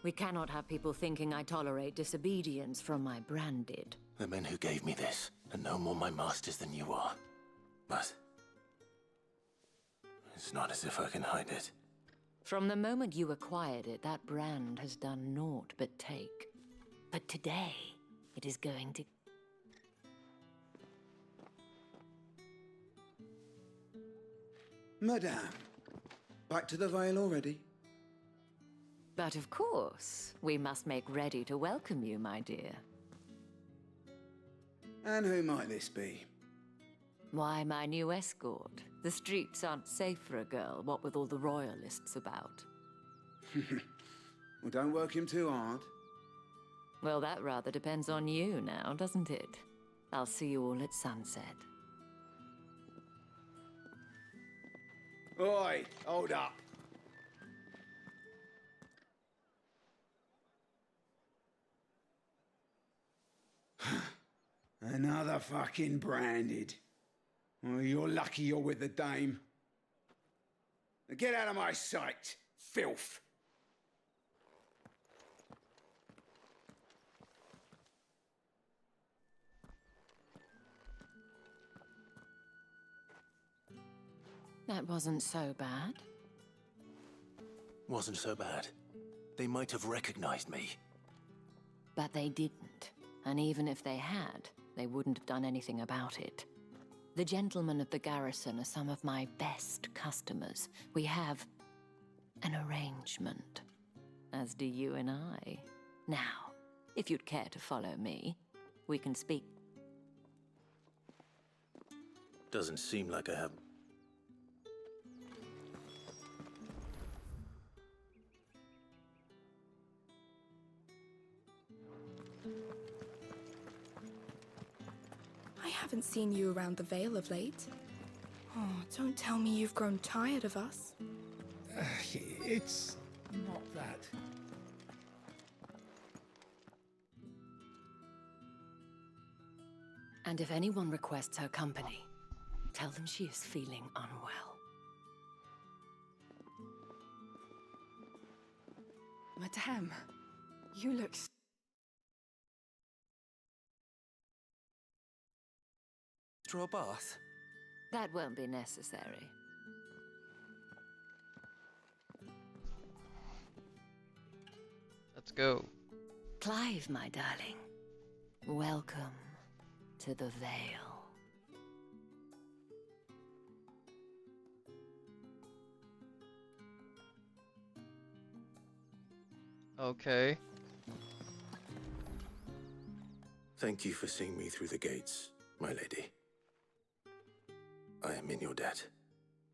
We cannot have people thinking I tolerate disobedience from my branded. The men who gave me this are no more my masters than you are. But... it's not as if I can hide it. From the moment you acquired it, that brand has done naught but take. But today, it is going to... Madame, back to the Vale already? But of course, we must make ready to welcome you, my dear. And who might this be? Why, my new escort. The streets aren't safe for a girl, what with all the royalists about. Well, don't work him too hard. Well, that rather depends on you now, doesn't it? I'll see you all at sunset. Oi, hold up. Another fucking branded. Well, you're lucky you're with the dame. Now get out of my sight, filth. That wasn't so bad. Wasn't so bad. They might have recognized me. But they didn't. And even if they had, they wouldn't have done anything about it. The gentlemen of the garrison are some of my best customers. We have an arrangement, as do you and I. Now, if you'd care to follow me, we can speak. Doesn't seem like I have... I haven't seen you around the Vale of late. Oh, don't tell me you've grown tired of us. It's not that. And if anyone requests her company, tell them she is feeling unwell. Madame, you look Draw a bath? That won't be necessary. Let's go. Clive, my darling. Welcome to the Vale. Okay. Thank you for seeing me through the gates, my lady. I am in your debt.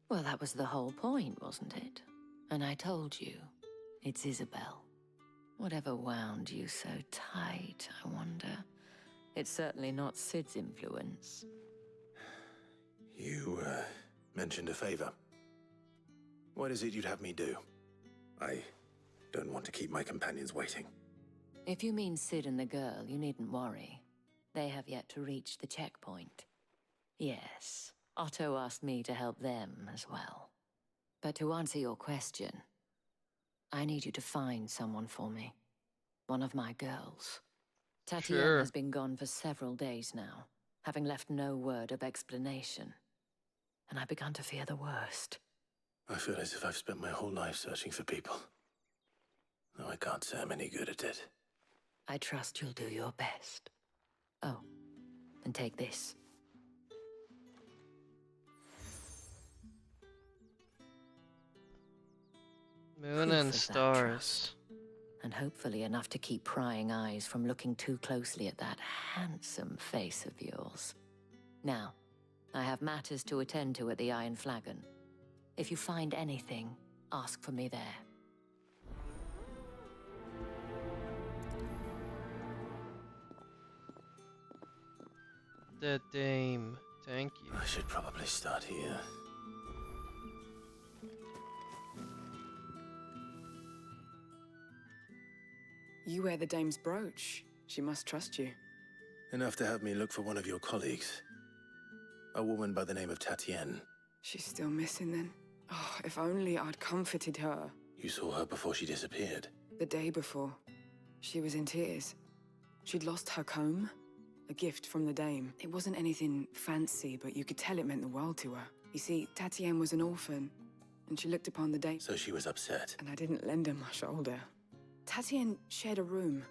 Well, that was the whole point, wasn't it? And I told you, it's Isabel. Whatever wound you so tight, I wonder. It's certainly not Sid's influence. You, mentioned a favor. What is it you'd have me do? I don't want to keep my companions waiting. If you mean Sid and the girl, you needn't worry. They have yet to reach the checkpoint. Yes, Otto asked me to help them as well. But to answer your question, I need you to find someone for me. One of my girls. Tatiana has been gone for several days now, having left no word of explanation. And I've begun to fear the worst. I feel as if I've spent my whole life searching for people. Though I can't say I'm any good at it. I trust you'll do your best. Oh, and take this. Moon and stars. And hopefully enough to keep prying eyes from looking too closely at that handsome face of yours. Now, I have matters to attend to at the Iron Flagon. If you find anything, ask for me there. The dame. Thank you. I should probably start here. You wear the dame's brooch. She must trust you. Enough to have me look for one of your colleagues. A woman by the name of Tatienne. She's still missing then. Oh, if only I'd comforted her. You saw her before she disappeared. The day before. She was in tears. She'd lost her comb. A gift from the dame. It wasn't anything fancy, but you could tell it meant the world to her. You see, Tatienne was an orphan, and she looked upon the dame. So she was upset. And I didn't lend her my shoulder. Tatienne shared a room.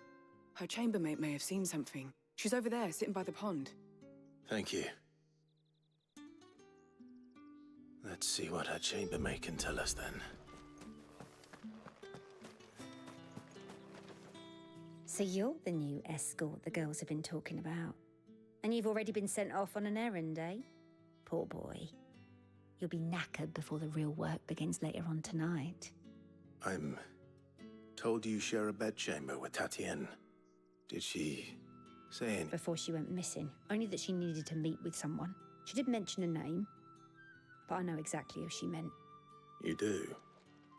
Her chambermaid may have seen something. She's over there, sitting by the pond. Thank you. Let's see what her chambermaid can tell us then. So you're the new escort the girls have been talking about. And you've already been sent off on an errand, eh? Poor boy. You'll be knackered before the real work begins later on tonight. I'm told you share a bedchamber with Tatienne. Did she say anything? Before she went missing, only that she needed to meet with someone. She did mention a name, but I know exactly who she meant. You do?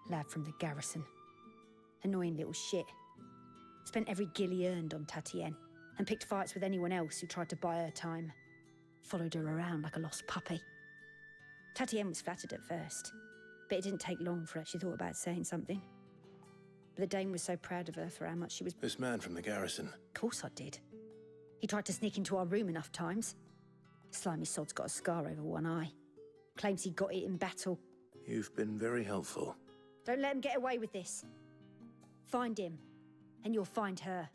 Lad from the garrison. Annoying little shit. Spent every guil he earned on Tatienne, and picked fights with anyone else who tried to buy her time. Followed her around like a lost puppy. Tatienne was flattered at first, but it didn't take long for her. She thought about saying something. But the dame was so proud of her for how much she was... This man from the garrison. Of course I did. He tried to sneak into our room enough times. Slimy sod's got a scar over one eye. Claims he got it in battle. You've been very helpful. Don't let him get away with this. Find him, and you'll find her.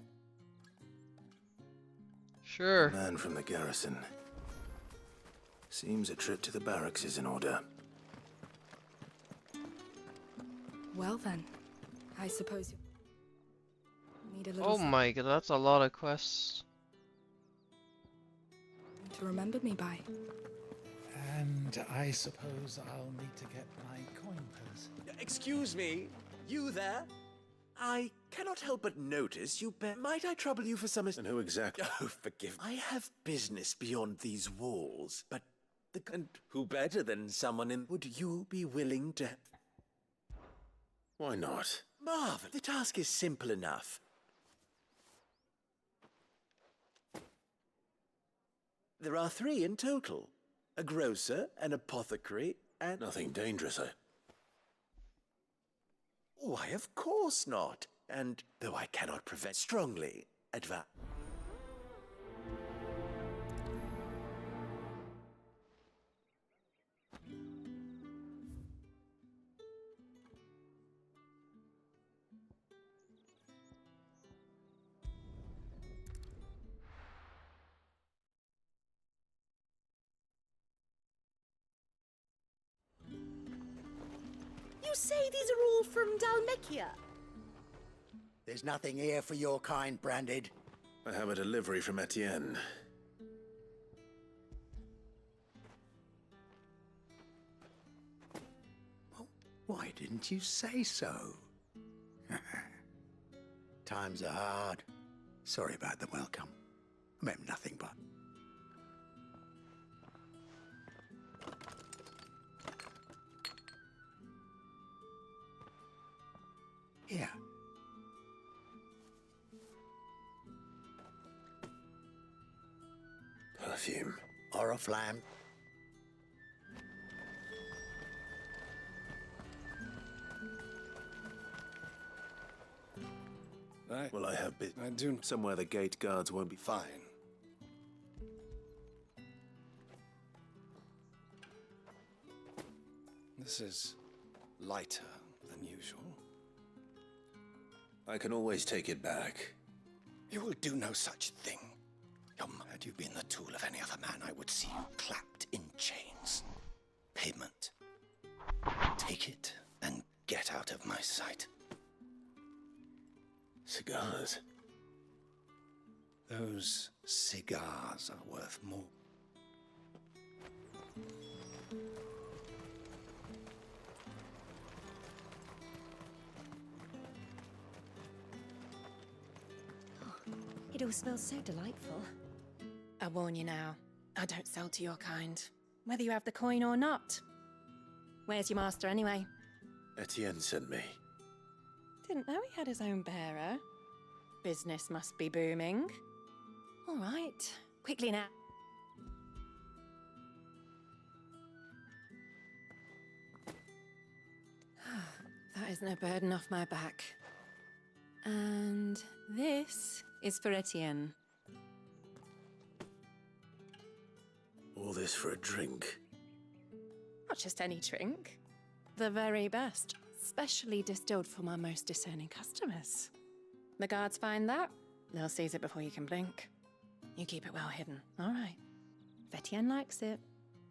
Sure. Man from the garrison. Seems a trip to the barracks is in order. Well then, I suppose you need a little... Oh my god, that's a lot of quests. to remember me by. And I suppose I'll need to get my coin purse. Excuse me, you there? I cannot help but notice you might I trouble you for some... And who exactly? Oh, forgive me. I have business beyond these walls, but... And who better than someone in... Would you be willing to... Why not? Marvin, the task is simple enough. There are 3 in total. A grocer, an apothecary, and... Nothing dangerous, Why, of course not. And, though I cannot prevent strongly, advise... You say these are all from Dalmekia? There's nothing here for your kind, Branded. I have a delivery from Etienne. Why didn't you say so? Times are hard. Sorry about the welcome. I meant nothing but... Here. Perfume. Oriflamme. Well, I have been. I do. Somewhere the gate guards won't be. Fine. This is lighter than usual. I can always take it back. You will do no such thing. Had you been the tool of any other man, I would see you clapped in chains. Payment. Take it and get out of my sight. Cigars. Those cigars are worth more. It all smells so delightful. I warn you now, I don't sell to your kind, whether you have the coin or not. Where's your master anyway? Etienne sent me. Didn't know he had his own bearer. Business must be booming. All right, quickly now. That is no burden off my back. And this is for Etienne. All this for a drink. Not just any drink. The very best, specially distilled for my most discerning customers. The guards find that, they'll seize it before you can blink. You keep it well hidden, all right? If Etienne likes it,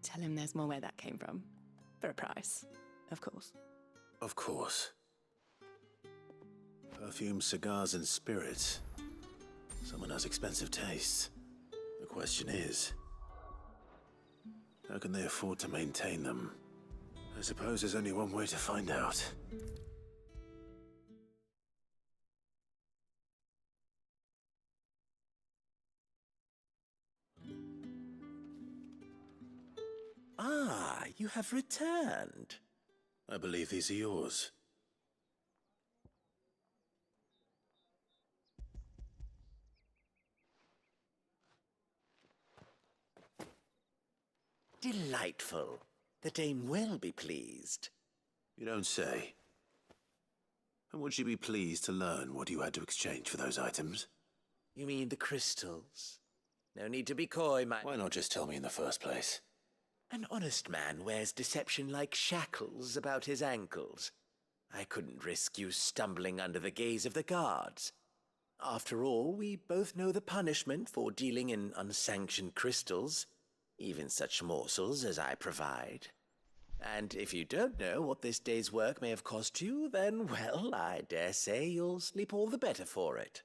tell him there's more where that came from. For a price, of course. Of course. Perfume, cigars, and spirits. Someone has expensive tastes. The question is, how can they afford to maintain them? I suppose there's only one way to find out. Ah, you have returned. I believe these are yours. Delightful. The dame will be pleased. You don't say. And would she be pleased to learn what you had to exchange for those items? You mean the crystals? No need to be coy, my... Why not just tell me in the first place? An honest man wears deception like shackles about his ankles. I couldn't risk you stumbling under the gaze of the guards. After all, we both know the punishment for dealing in unsanctioned crystals, even such morsels as I provide. And if you don't know what this day's work may have cost you, then, well, I dare say you'll sleep all the better for it.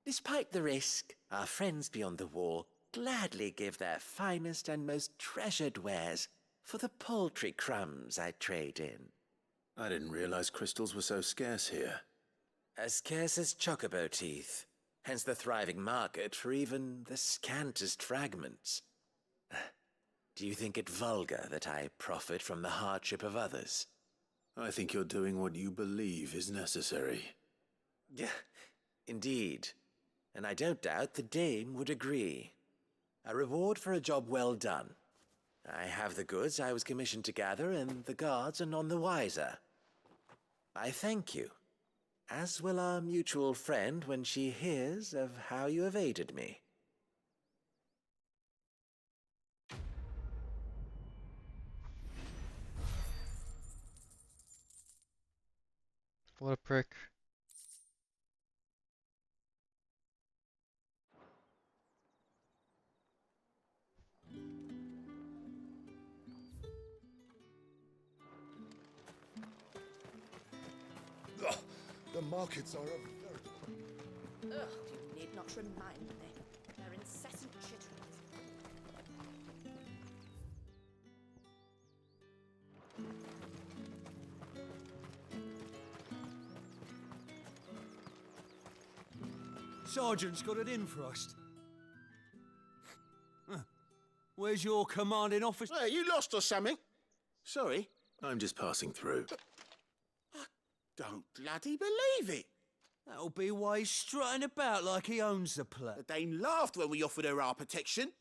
Despite the risk, our friends beyond the wall gladly give their finest and most treasured wares for the paltry crumbs I trade in. I didn't realize crystals were so scarce here. As scarce as chocobo teeth, hence the thriving market for even the scantest fragments. Do you think it vulgar that I profit from the hardship of others? I think you're doing what you believe is necessary. Yeah, indeed. And I don't doubt the dame would agree. A reward for a job well done. I have the goods I was commissioned to gather, and the guards are none the wiser. I thank you, as will our mutual friend when she hears of how you have aided me. What a prick. The markets are a very... Ugh, you not to remind me. Their incessant chitterings. Sergeant's got it in for us. Where's your commanding officer? Hey, you lost or something? Sorry. I'm just passing through. I don't bloody believe it. That'll be why he's strutting about like he owns the place. The Dane laughed when we offered her our protection.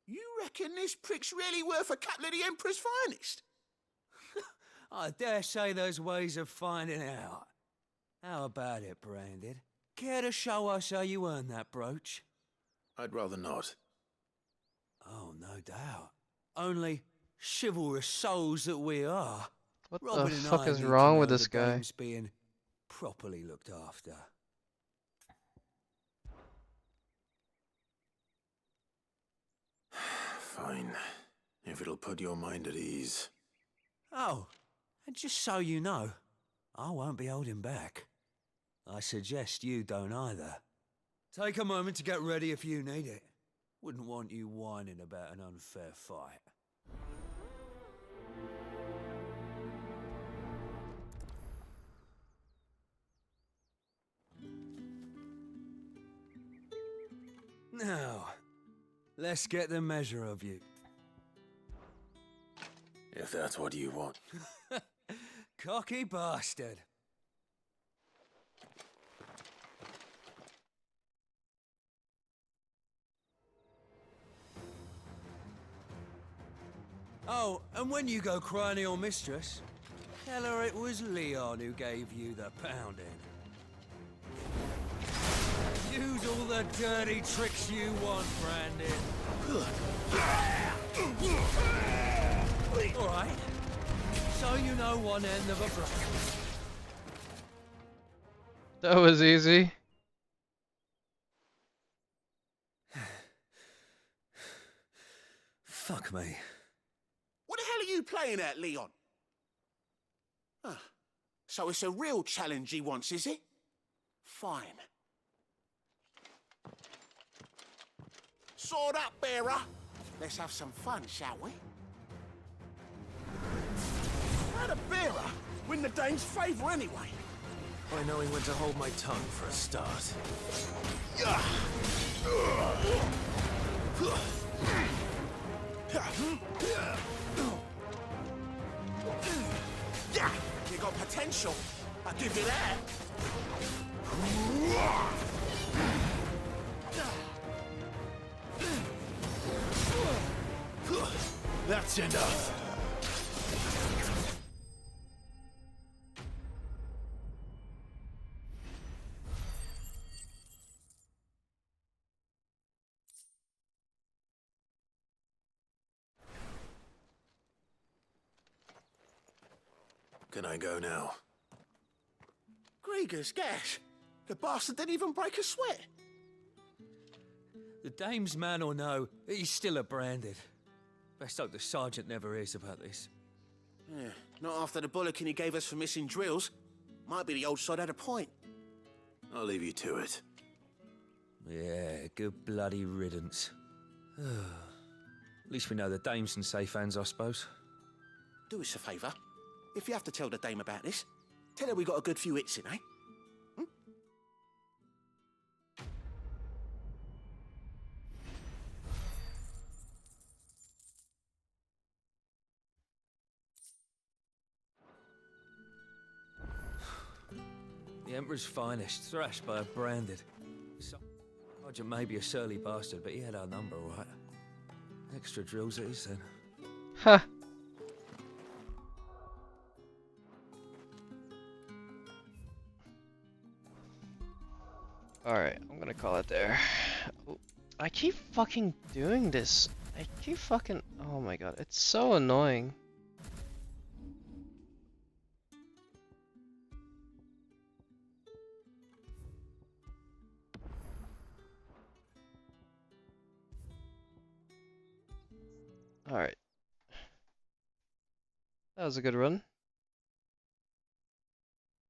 You reckon this prick's really worth a couple of the Emperor's finest? I dare say there's ways of finding out. How about it, Branded? Care to show us how you earned that brooch? I'd rather not. Oh, no doubt. Only chivalrous souls that we are. What Robin the and fuck I is need to wrong know with this the guy? dame's being properly looked after. Fine. If it'll put your mind at ease. Oh, and just so you know, I won't be holding back. I suggest you don't either. Take a moment to get ready if you need it. Wouldn't want you whining about an unfair fight. Now, let's get the measure of you. If that's what you want. Cocky bastard. Oh, and when you go crying to your mistress, tell her it was Leon who gave you the pounding. Use all the dirty tricks you want, Brandon. All right. So you know one end of a brush. That was easy. Fuck me. What the hell are you playing at, Leon? So it's a real challenge he wants, is it? Fine. Sword up, bearer. Let's have some fun, shall we? How'd a bearer win the Dane's favour anyway? By knowing when to hold my tongue for a start. You got potential. I'll give you that. That's enough. Can I go now? Grieger's gas. The bastard didn't even break a sweat. The dame's man or no, he's still a Branded. Best hope the sergeant never hears about this. Yeah, not after the bollocking he gave us for missing drills. Might be the old sod had a point. I'll leave you to it. Yeah, good bloody riddance. At least we know the dame's in safe hands, I suppose. Do us a favour. If you have to tell the dame about this, tell her we got a good few hits in, eh? The Emperor's finest, thrashed by a Branded. Sergeant may be a surly bastard, but he had our number, all right. Extra drills it is, then. Ha! Alright, I'm gonna call it there. I keep fucking doing this. I keep fucking... Oh my god, it's so annoying. Alright. That was a good run.